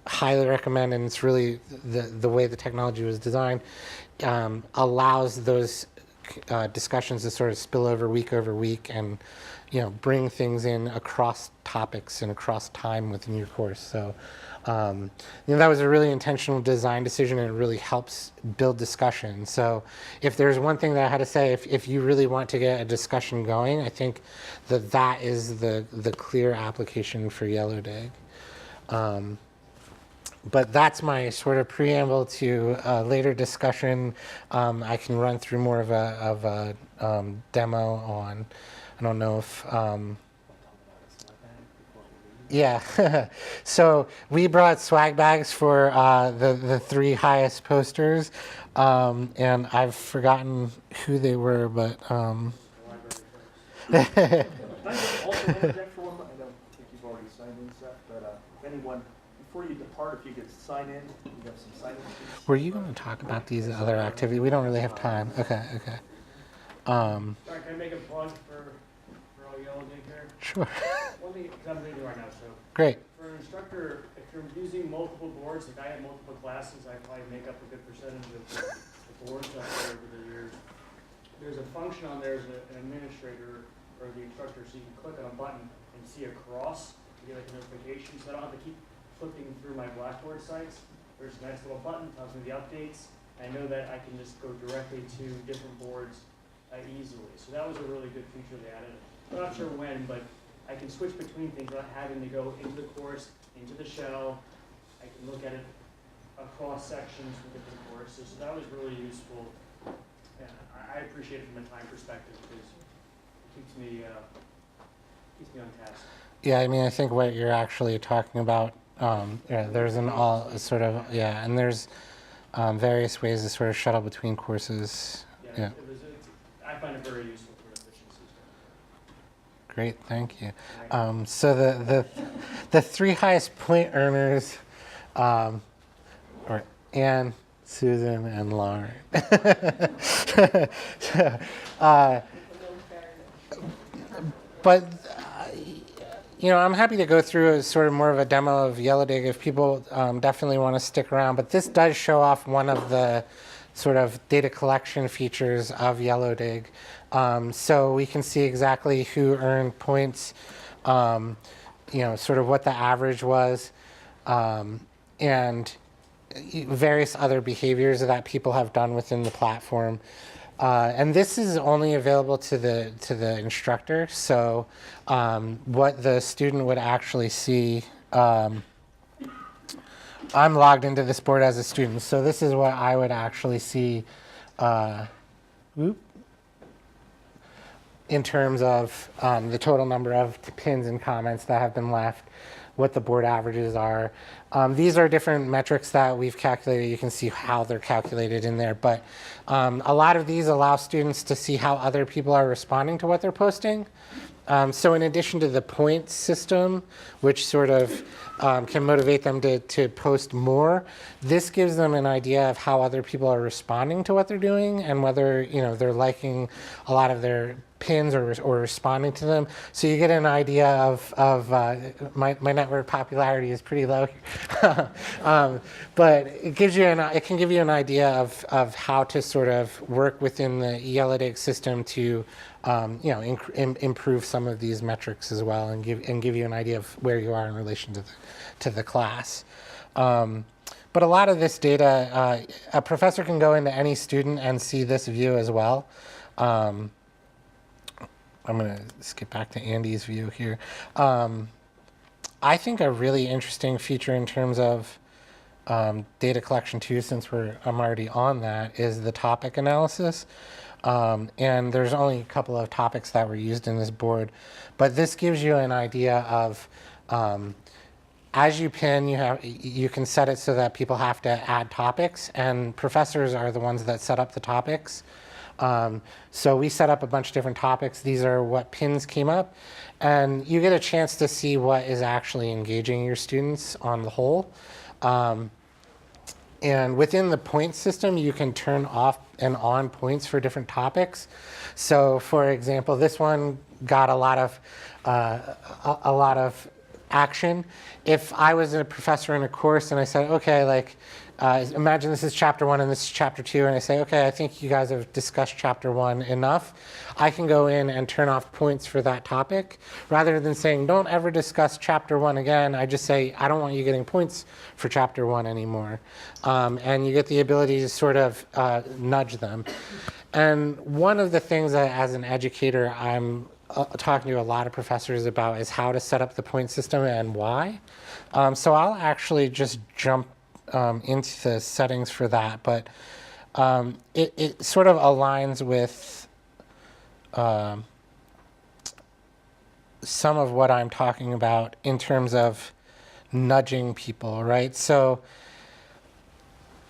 highly recommend, and it's really the way the technology was designed, allows those discussions to sort of spill over week and bring things in across topics and across time within your course. So that was a really intentional design decision, and it really helps build discussion. So if there's one thing that I had to say, if you really want to get a discussion going, I think that is the clear application for YellowDigg. But that's my sort of preamble to later discussion. I can run through more of a demo on, I don't know if, yeah. So we brought swag bags for the 3 highest posters, and I've forgotten who they were, but. Can I also interject for one? I don't think you've already signed in, Seth, but if anyone, before you depart, if you could sign in, we have some sign-in sheets. Were you going to talk about these other activities? We don't really have time. Okay. Sorry, can I make a plug for all YellowDigg here? Sure. One thing, because I'm reading right now, so. Great. For an instructor, if you're using multiple boards, like I have multiple classes, I probably make up a good percentage of the boards out there over the years. There's a function on there as an administrator or the instructor, so you can click on a button and see a cross to get like a notification, so I don't have to keep flipping through my Blackboard sites. There's a nice little button, tells me the updates. I know that I can just go directly to different boards easily. So that was a really good feature they added. I'm not sure when, but I can switch between things without having to go into the course, into the shell. I can look at it across sections from different courses. So that was really useful. And I appreciate it from a time perspective because it keeps me on task. Yeah, I mean, I think what you're actually talking about, there's an all sort of, and there's various ways to sort of shuttle between courses. Yeah. I find it very useful for efficiency. Great, thank you. So the 3 highest point earners are Anne, Susan, and Lauren. But I'm happy to go through a sort of more of a demo of YellowDigg if people definitely want to stick around. But this does show off one of the sort of data collection features of YellowDigg. So we can see exactly who earned points, sort of what the average was, and various other behaviors that people have done within the platform. And this is only available to the instructor. So what the student would actually see, I'm logged into this board as a student, so this is what I would actually see. in terms of the total number of pins and comments that have been left, what the board averages are. These are different metrics that we've calculated. You can see how they're calculated in there, but a lot of these allow students to see how other people are responding to what they're posting. So in addition to the points system, which sort of can motivate them to post more, this gives them an idea of how other people are responding to what they're doing and whether they're liking a lot of their pins or responding to them. So you get an idea of my network popularity is pretty low here. But it can give you an idea of how to sort of work within the YellowDigg system to improve some of these metrics as well, and give you an idea of where you are in relation to the class. But a lot of this data, a professor can go into any student and see this view as well. I'm going to skip back to Andy's view here. I think a really interesting feature in terms of data collection too, since I'm already on that, is the topic analysis. And there's only a couple of topics that were used in this board, but this gives you an idea of as you pin, you can set it so that people have to add topics, and professors are the ones that set up the topics. So we set up a bunch of different topics. These are what pins came up, and you get a chance to see what is actually engaging your students on the whole. And within the point system, you can turn off and on points for different topics. So for example, this one got a lot of action. If I was a professor in a course and I said, okay, imagine this is chapter 1 and this is chapter 2, and I say, okay, I think you guys have discussed chapter 1 enough. I can go in and turn off points for that topic. Rather than saying, don't ever discuss chapter 1 again, I just say, I don't want you getting points for chapter 1 anymore. And you get the ability to sort of nudge them. And one of the things that as an educator I'm talking to a lot of professors about is how to set up the point system and why. So I'll actually just jump into the settings for that, but it sort of aligns with some of what I'm talking about in terms of nudging people, right? So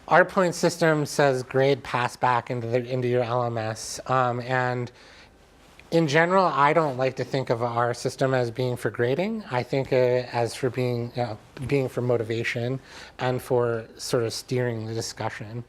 our point system says grade pass back into your LMS, and in general, I don't like to think of our system as being for grading. I think as for being for motivation and for sort of steering the discussion.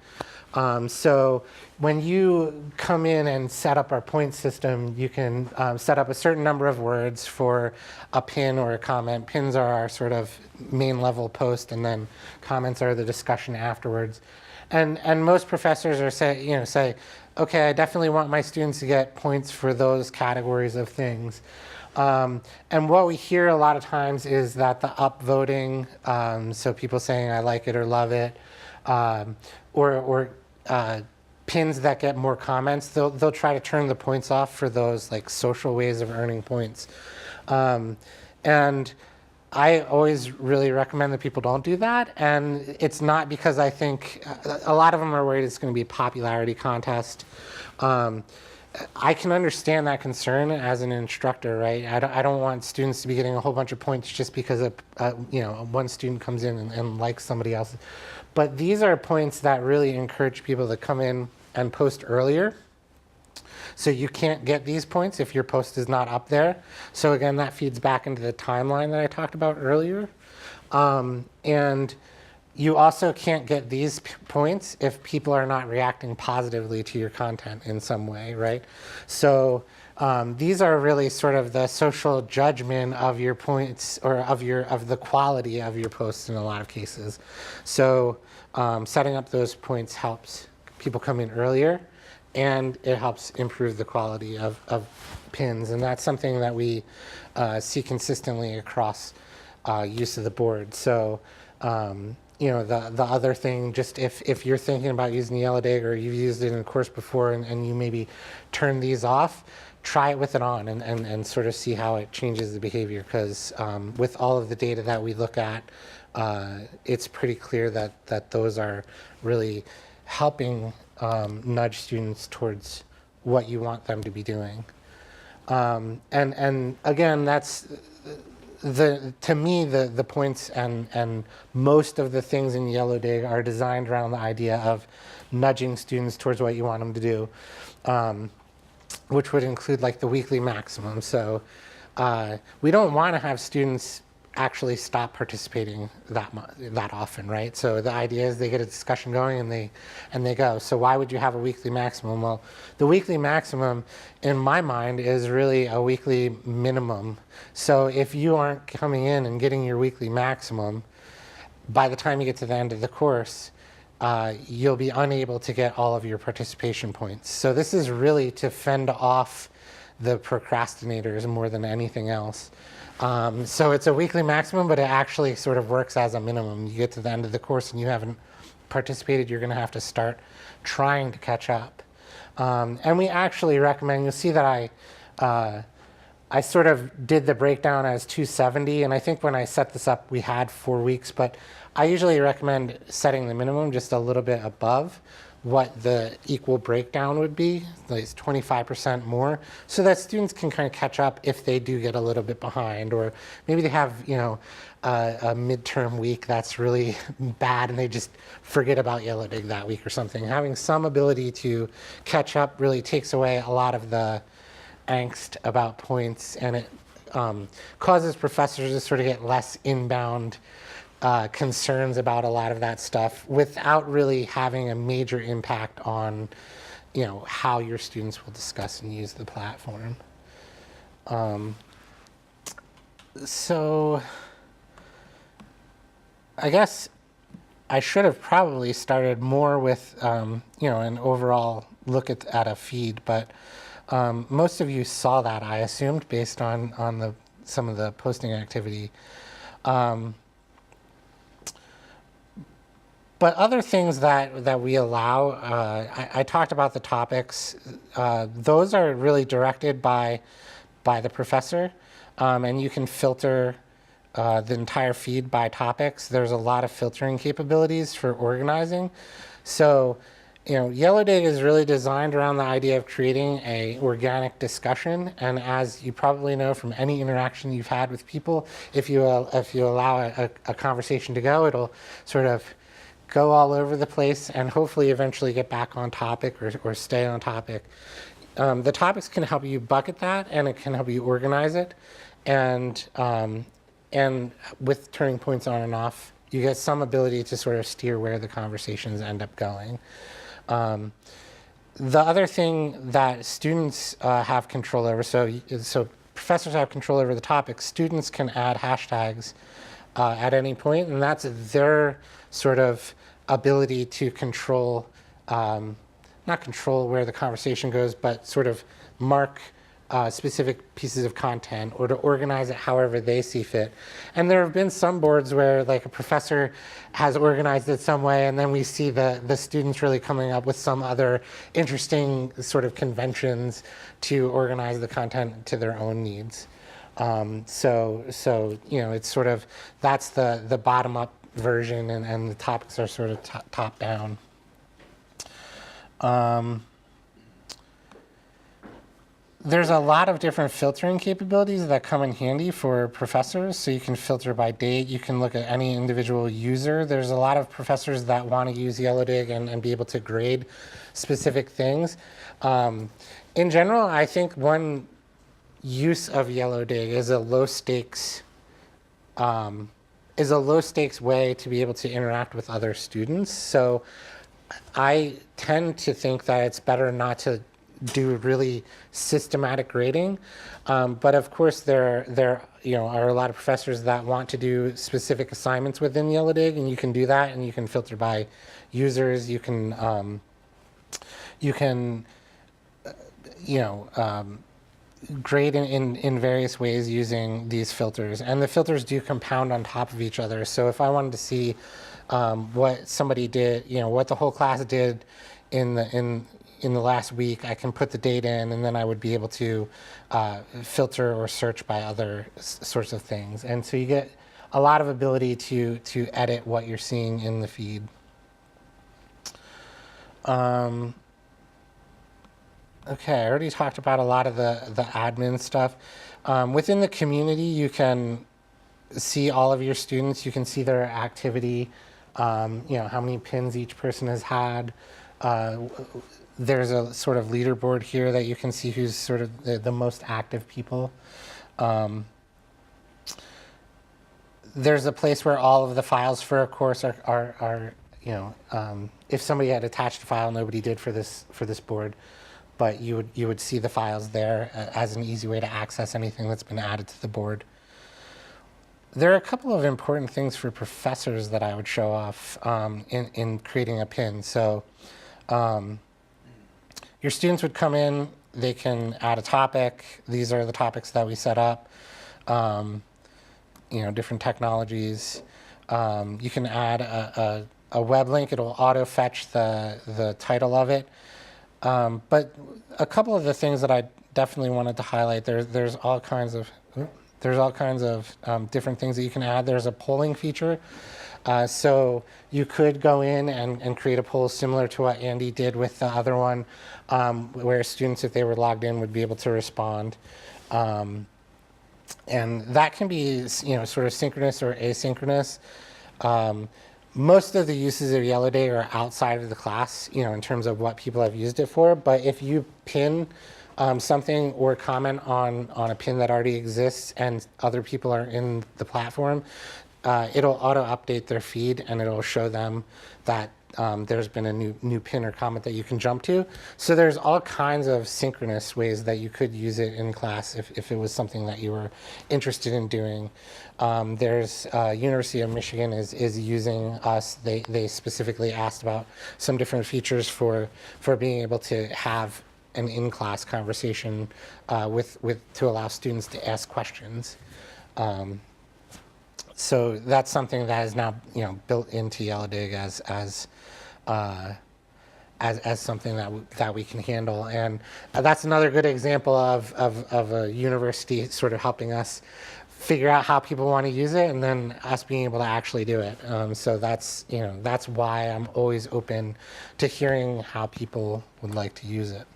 So when you come in and set up our point system, you can set up a certain number of words for a pin or a comment. Pins are our sort of main level post, and then comments are the discussion afterwards. And most professors are say, okay, I definitely want my students to get points for those categories of things. And what we hear a lot of times is that the upvoting, so people saying I like it or love it, or pins that get more comments, they'll try to turn the points off for those like social ways of earning points. And I always really recommend that people don't do that, and it's not because I think a lot of them are worried it's going to be a popularity contest. I can understand that concern as an instructor, right? I don't want students to be getting a whole bunch of points just because one student comes in and likes somebody else. But these are points that really encourage people to come in and post earlier. So you can't get these points if your post is not up there. So again, that feeds back into the timeline that I talked about earlier. And you also can't get these points if people are not reacting positively to your content in some way, right? So these are really sort of the social judgment of your points, or of the quality of your posts in a lot of cases. So setting up those points helps people come in earlier, and it helps improve the quality of pins. And that's something that we see consistently across use of the board. So, the other thing, just if you're thinking about using YellowDigg, or you've used it in a course before and you maybe turn these off, try it with it on and sort of see how it changes the behavior. Because with all of the data that we look at, it's pretty clear that those are really helping nudge students towards what you want them to be doing. And again, that's to me, the points and most of the things in YellowDigg are designed around the idea of nudging students towards what you want them to do, which would include like the weekly maximum. So we don't want to have students actually stop participating that often, right? So the idea is they get a discussion going and they go. So why would you have a weekly maximum? Well, the weekly maximum in my mind is really a weekly minimum. So if you aren't coming in and getting your weekly maximum, by the time you get to the end of the course, you'll be unable to get all of your participation points. So this is really to fend off the procrastinators more than anything else. So it's a weekly maximum, but it actually sort of works as a minimum. You get to the end of the course and you haven't participated, you're going to have to start trying to catch up. And we actually recommend, you'll see that I sort of did the breakdown as 270, and I think when I set this up, we had 4 weeks, but I usually recommend setting the minimum just a little bit above what the equal breakdown would be, like 25% more, so that students can kind of catch up if they do get a little bit behind, or maybe they have, you know, a midterm week that's really bad and they just forget about YellowDigg that week or something. Having some ability to catch up really takes away a lot of the angst about points, and it causes professors to sort of get less inbound concerns about a lot of that stuff without really having a major impact on, you know, how your students will discuss and use the platform. So I guess I should have probably started more with, you know, an overall look at a feed, but most of you saw that, I assumed, based on some of the posting activity. But other things that we allow, I talked about the topics. Those are really directed by the professor, and you can filter the entire feed by topics. There's a lot of filtering capabilities for organizing. So, you know, YellowDigg is really designed around the idea of creating an organic discussion. And as you probably know from any interaction you've had with people, if you allow a conversation to go, it'll sort of go all over the place and hopefully eventually get back on topic or stay on topic. The topics can help you bucket that, and it can help you organize it. And with turning points on and off, you get some ability to sort of steer where the conversations end up going. The other thing that students have control over, so professors have control over the topics, students can add hashtags at any point, and that's their sort of ability to control, not control where the conversation goes, but sort of mark specific pieces of content or to organize it however they see fit. And there have been some boards where like a professor has organized it some way, and then we see the students really coming up with some other interesting sort of conventions to organize the content to their own needs. So you know, it's sort of, that's the bottom up version, and the topics are sort of top down. There's a lot of different filtering capabilities that come in handy for professors. So you can filter by date. You can look at any individual user. There's a lot of professors that want to use YellowDigg and be able to grade specific things. In general, I think one use of YellowDigg is a low stakes way to be able to interact with other students. So I tend to think that it's better not to do really systematic grading, but of course there are a lot of professors that want to do specific assignments within YellowDigg, and you can do that, and you can filter by users. You can grade in various ways using these filters, and the filters do compound on top of each other. So if I wanted to see what somebody did, what the whole class did in the last week, I can put the date in, and then I would be able to filter or search by other sorts of things. And so you get a lot of ability to edit what you're seeing in the feed. Okay, I already talked about a lot of the admin stuff. Within the community, you can see all of your students. You can see their activity, how many pins each person has had. Uh, there's a sort of leaderboard here that you can see who's sort of the most active people. There's a place where all of the files for a course are if somebody had attached a file, nobody did for this board, but you would see the files there as an easy way to access anything that's been added to the board. There are a couple of important things for professors that I would show off in creating a pin. So your students would come in, they can add a topic. These are the topics that we set up. Different technologies. You can add a web link. It'll auto fetch the title of it. But a couple of the things that I definitely wanted to highlight, there's all kinds of different things that you can add. There's a polling feature. So you could go in and create a poll similar to what Andy did with the other one, where students, if they were logged in, would be able to respond. And that can be, sort of synchronous or asynchronous. Most of the uses of YellowDigg are outside of the class, in terms of what people have used it for. But if you pin something or comment on a pin that already exists and other people are in the platform, it'll auto-update their feed and it'll show them that there's been a new pin or comment that you can jump to. So there's all kinds of synchronous ways that you could use it in class if it was something that you were interested in doing. There's University of Michigan is using us. They specifically asked about some different features for being able to have an in-class conversation to allow students to ask questions. So that's something that is now built into YellowDigg as something that we can handle, and that's another good example of a university sort of helping us figure out how people want to use it, and then us being able to actually do it. So that's why I'm always open to hearing how people would like to use it.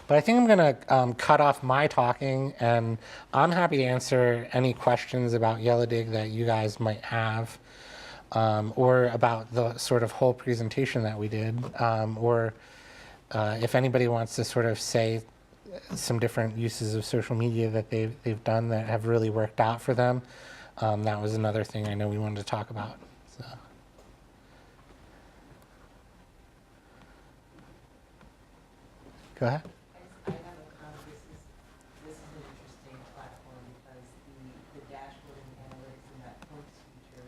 But I think I'm going to cut off my talking, and I'm happy to answer any questions about YellowDigg that you guys might have, or about the sort of whole presentation that we did, or if anybody wants to sort of say some different uses of social media that they've done that have really worked out for them. That was another thing I know we wanted to talk about. So. Go ahead. I have a comment. This is an interesting platform because the dashboard and analytics and that points feature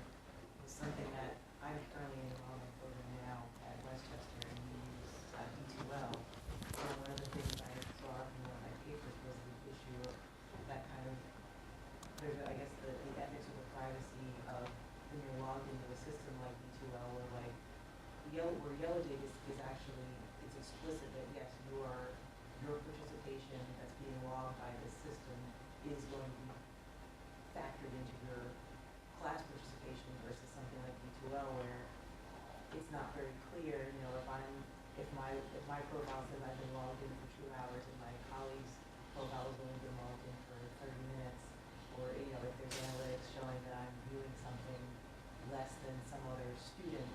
was something that I'm currently enrolled in a program now at Westchester, and we use D2L. And one of the things I saw in one of my papers was the issue of that kind of, I guess the ethics or the privacy of when you're logged into a system like D2L or like YellowDigg is actually, it's explicit that yes, your participation that's being logged by this system is going to be factored into your class participation versus something like D2L where it's not very clear, if my profile says I've been logged in for 2 hours and my colleague's profile has only been logged in for 30 minutes, or if there's analytics showing that I'm viewing something less than some other student,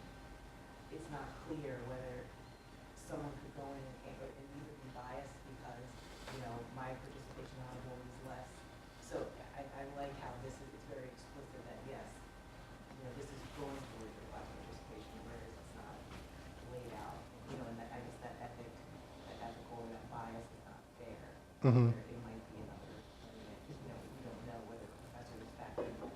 it's not clear whether someone could go in and either be biased because, my participation on a board is less. So I like how it's very explicit that yes, this is going towards your class participation, whereas it's not laid out, and that, I guess that ethical, that bias is not there. Mm-hmm. It might be another, we don't know whether the professor is factoring it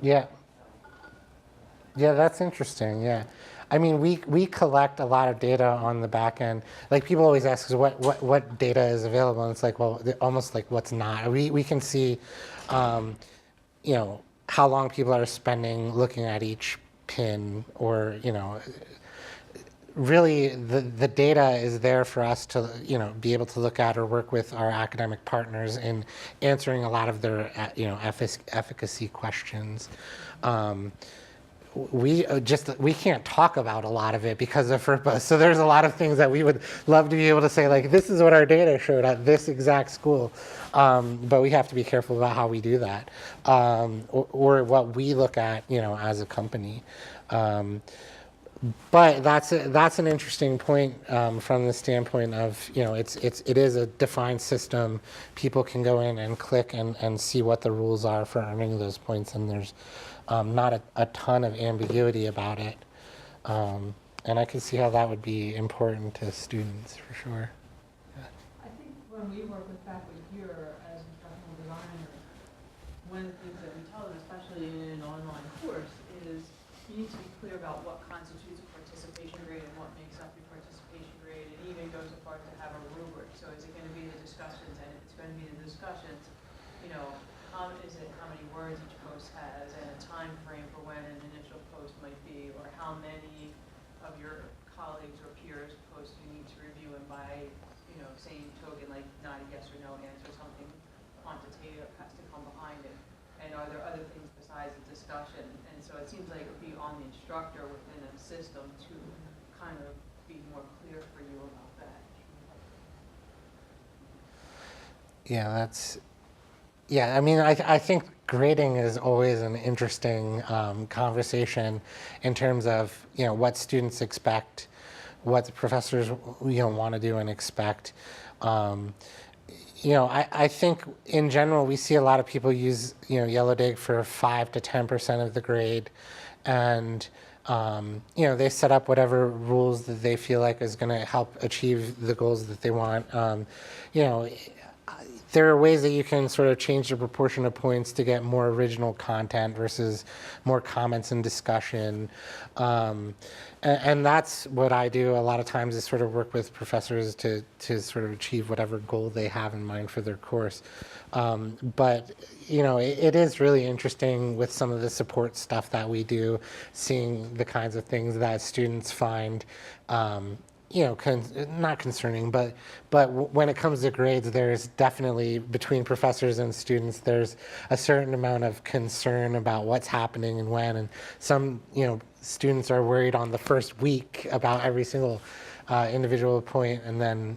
in. Yeah. So, Yeah, that's interesting. Yeah. I mean, we collect a lot of data on the back end. Like people always ask us what data is available, and it's like, well, almost like what's not. We can see, how long people are spending looking at each pin, or really the data is there for us to be able to look at or work with our academic partners in answering a lot of their efficacy questions. we can't talk about a lot of it because of FERPA. So there's a lot of things that we would love to be able to say, like, this is what our data showed at this exact school. But we have to be careful about how we do that, or what we look at, as a company. But that's an interesting point from the standpoint of, it is a defined system. People can go in and click and see what the rules are for earning those points, and there's not a ton of ambiguity about it. And I can see how that would be important to students for sure. I think when we work with faculty here as instructional designers, one of the things that we tell them, especially in an online course, is you need to be clear about what constitutes a participation grade and what makes up your participation grade, and even go so far as to have a rubric. So is it going to be the discussions, and if it's going to be the discussions, how many words each post has, and a time frame for when an initial post might be, or how many of your colleagues or peers posts you need to review, and by same token, like not a yes or no answer, something quantitative has to come behind it. And are there other things besides the discussion? And so it seems like it would be on the instructor within a system to kind of be more clear for you about that. I think grading is always an interesting conversation in terms of, what students expect, what the professors, want to do and expect. I think in general, we see a lot of people use, YellowDigg for 5 to 10% of the grade. And, they set up whatever rules that they feel like is going to help achieve the goals that they want. There are ways that you can sort of change the proportion of points to get more original content versus more comments and discussion. And that's what I do a lot of times, is sort of work with professors to sort of achieve whatever goal they have in mind for their course. But, it is really interesting with some of the support stuff that we do, seeing the kinds of things that students find not concerning, but when it comes to grades, there's definitely, between professors and students, there's a certain amount of concern about what's happening and when, and some, students are worried on the first week about every single individual point, and then,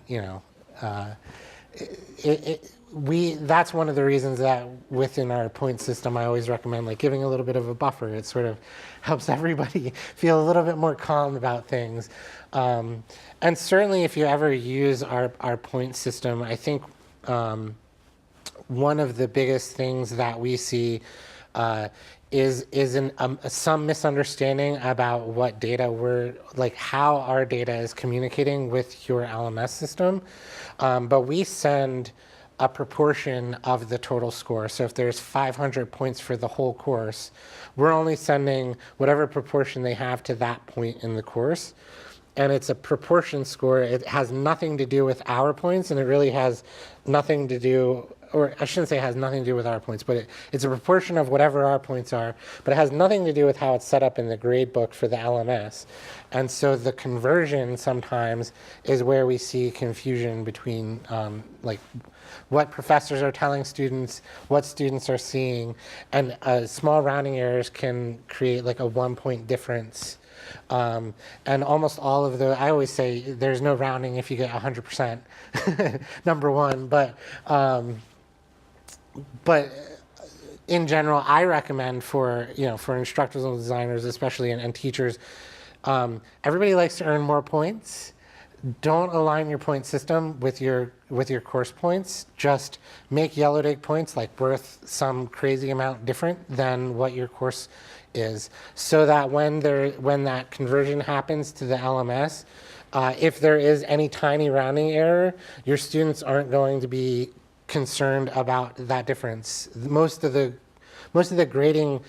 that's one of the reasons that within our point system, I always recommend like giving a little bit of a buffer. It sort of helps everybody feel a little bit more calm about things. And certainly if you ever use our point system, I think one of the biggest things that we see is some misunderstanding about what data how our data is communicating with your LMS system. But we send a proportion of the total score. So if there's 500 points for the whole course, we're only sending whatever proportion they have to that point in the course. And it's a proportion score. It has nothing to do with our points, and it really has nothing to do, or I shouldn't say it has nothing to do with our points, but it's a proportion of whatever our points are, but it has nothing to do with how it's set up in the grade book for the LMS. And so the conversion sometimes is where we see confusion between what professors are telling students, what students are seeing, and small rounding errors can create like a 1 point difference. And almost all of I always say there's no rounding if you get 100%, number one, but in general, I recommend for instructional designers, especially, and teachers, everybody likes to earn more points. Don't align your point system with your course points. Just make YellowDigg points like worth some crazy amount different than what your course is, so that when that conversion happens to the LMS, if there is any tiny rounding error, your students aren't going to be concerned about that difference. Most of the grading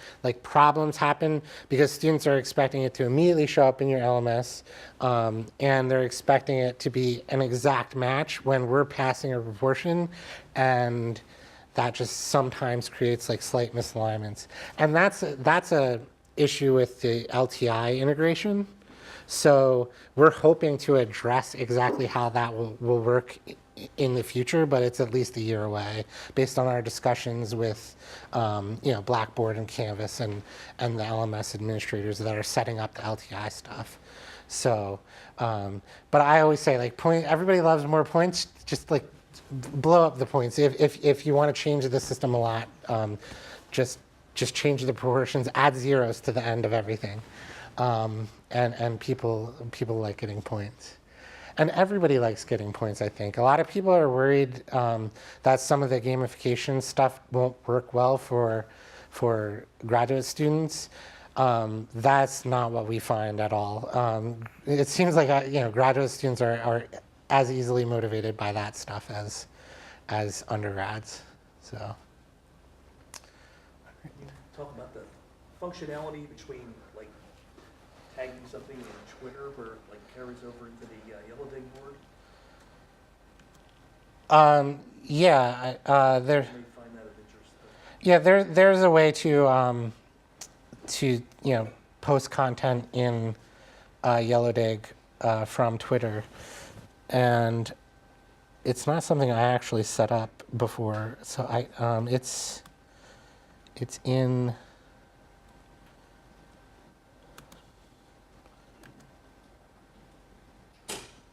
problems happen because students are expecting it to immediately show up in your LMS, and they're expecting it to be an exact match when we're passing a proportion, and that just sometimes creates slight misalignments. And that's a issue with the LTI integration. So we're hoping to address exactly how that will work in the future, but it's at least a year away based on our discussions with Blackboard and Canvas and the LMS administrators that are setting up the LTI stuff. So, but I always say, like, everybody loves more points, just like blow up the points. If you want to change the system a lot, just change the proportions, add zeros to the end of everything. And people like getting points. And everybody likes getting points, I think. A lot of people are worried that some of the gamification stuff won't work well for graduate students. That's not what we find at all. It seems like graduate students are as easily motivated by that stuff as undergrads. So. You talk about the functionality between like tagging something in Twitter where it like carries over into the YellowDigg board. Yeah, there. You may find that of interest. Yeah, there's a way to post content in YellowDigg from Twitter, and it's not something I actually set up before. So it's in.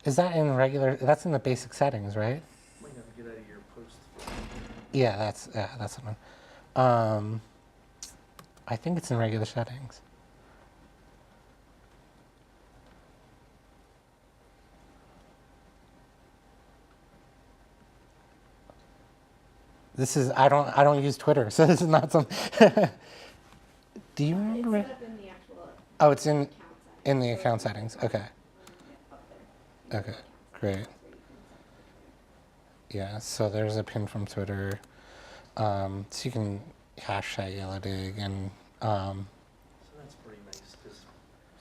Is that in regular? That's in the basic settings, right? Might have to get out of your post. Yeah, that's the one. I think it's in regular settings. This is I don't use Twitter, so this is not something. Do you remember it? It's set up in the actual Oh, it's in account the account settings. Okay. Okay. Great. Yeah. So there's a pin from Twitter. So you can hashtag YellowDigg and. So that's pretty nice because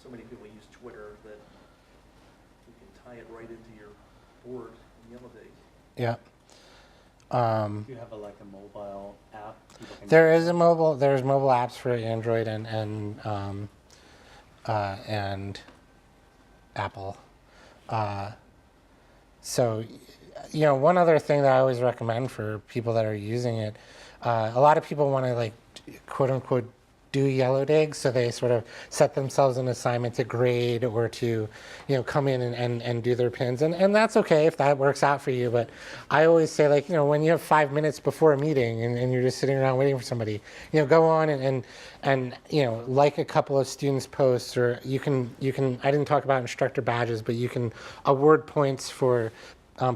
so many people use Twitter that you can tie it right into your board in YellowDigg. Yeah. Do you have a mobile app? There's mobile apps for Android and Apple. So, one other thing that I always recommend for people that are using it, a lot of people want to quote unquote do YellowDigg, so they sort of set themselves an assignment to grade or to, come in and do their pins, and that's okay if that works out for you. But I always say, when you have 5 minutes before a meeting and you're just sitting around waiting for somebody, go on and like a couple of students' posts, or you can. I didn't talk about instructor badges, but you can award points for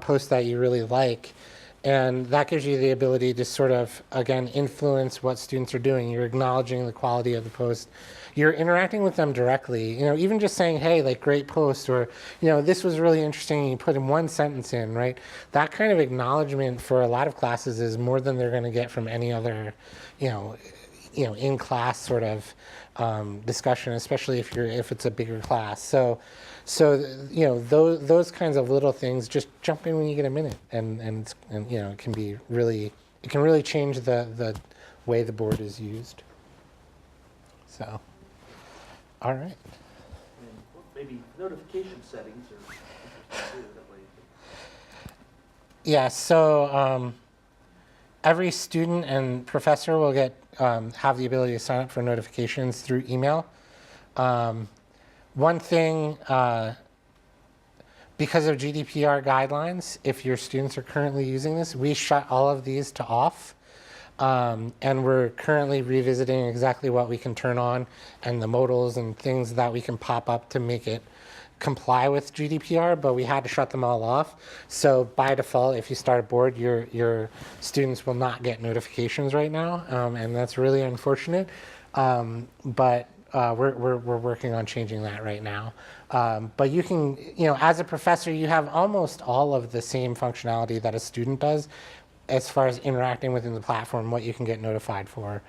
posts that you really like. And that gives you the ability to sort of, again, influence what students are doing. You're acknowledging the quality of the post. You're interacting with them directly. Even just saying, hey, great post, or, this was really interesting, and you put in one sentence in, right? That kind of acknowledgement for a lot of classes is more than they're going to get from any other, in-class sort of discussion, especially if it's a bigger class. So those kinds of little things, just jump in when you get a minute, and it can really change the way the board is used. So, all right. And maybe notification settings are interesting too, that way. Yeah. So every student and professor will have the ability to sign up for notifications through email. One thing, because of GDPR guidelines, if your students are currently using this, we shut all of these to off. And we're currently revisiting exactly what we can turn on and the modals and things that we can pop up to make it comply with GDPR, but we had to shut them all off. So by default, if you start a board, your students will not get notifications right now, and that's really unfortunate. But we're working on changing that right now. But you can, as a professor, you have almost all of the same functionality that a student does as far as interacting within the platform, what you can get notified for.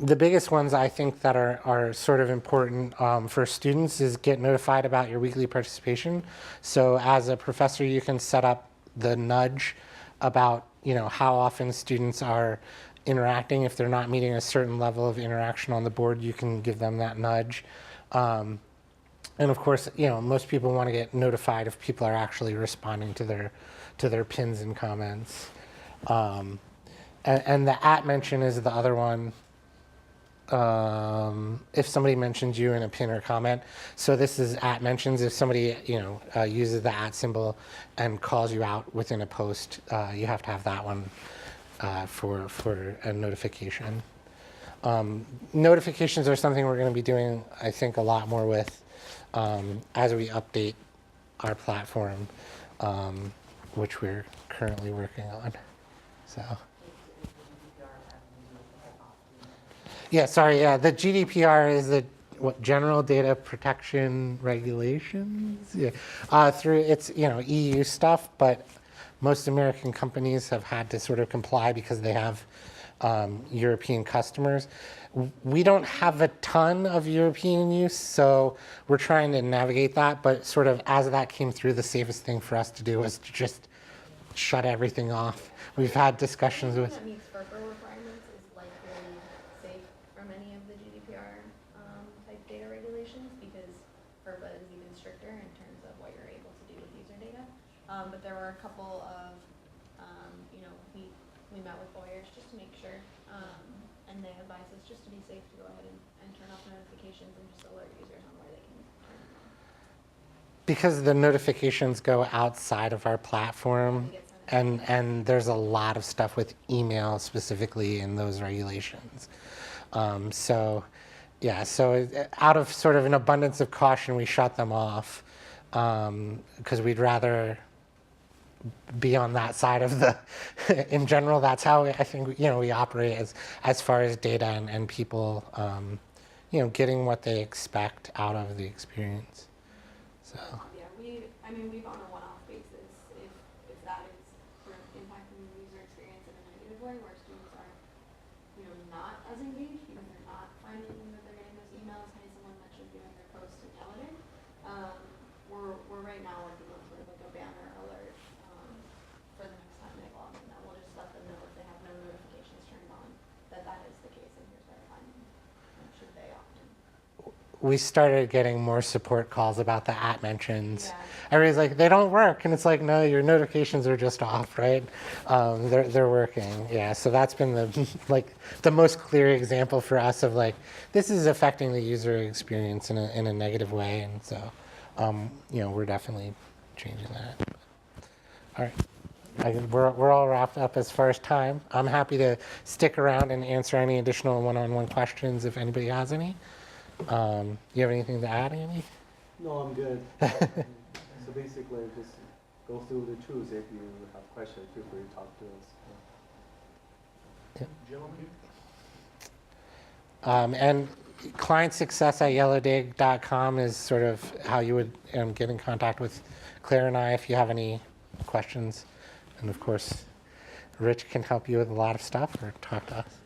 The biggest ones I think that are sort of important for students is get notified about your weekly participation. So as a professor, you can set up the nudge about how often students are interacting. If they're not meeting a certain level of interaction on the board, you can give them that nudge. And of course, most people want to get notified if people are actually responding to their pins and comments. And the @mention is the other one. If somebody mentions you in a pin or comment, so this is @mentions. If somebody uses the @ and calls you out within a post, you have to have that one for a notification. Notifications are something we're going to be doing, I think, a lot more with as we update our platform, which we're currently working on. So. Yeah, sorry. Yeah, the GDPR is the General Data Protection Regulations. Yeah, through it's EU stuff, but most American companies have had to sort of comply because they have European customers. We don't have a ton of European use, so we're trying to navigate that. But sort of as that came through, the safest thing for us to do was to just shut everything off. We've had discussions with. That meets FERPA requirements is likely safe from any of the GDPR type data regulations because FERPA is even stricter in terms of what you're able to do with user data. But there were a couple of, we met with lawyers just to make sure, and they advised us just to be safe to go ahead and turn off notifications and just alert users on where they can turn them on. Because the notifications go outside of our platform, and there's a lot of stuff with email specifically in those regulations. So out of sort of an abundance of caution, we shut them off because we'd rather be on that side of the, in general, that's how I think, we operate as far as data and people, getting what they expect out of the experience. So. Yeah, we've on a one-off basis if that is sort of impacting the user experience in a negative way where students are, not as engaged because they're not finding that they're getting those emails, hey, someone mentioned viewing their post in YellowDigg. We're right now working on sort of like a banner alert for the next time they log in that will just let them know if they have no notifications turned on that is the case and here's where to find them should they opt in. We started getting more support calls about the @mentions. Yeah. Everybody's like, they don't work, and it's like, no, your notifications are just off, right? They're working, yeah. So that's been the most clear example for us of this is affecting the user experience in a negative way, and so we're definitely changing that. All right. We're all wrapped up as far as time. I'm happy to stick around and answer any additional one-on-one questions if anybody has any. You have anything to add, Andy? No, I'm good. So basically, just go through the tools. If you have questions, feel free to talk to us. Gentlemen? And client success at YellowDigg.com is sort of how you would get in contact with Claire and I if you have any questions. And of course, Rich can help you with a lot of stuff or talk to us.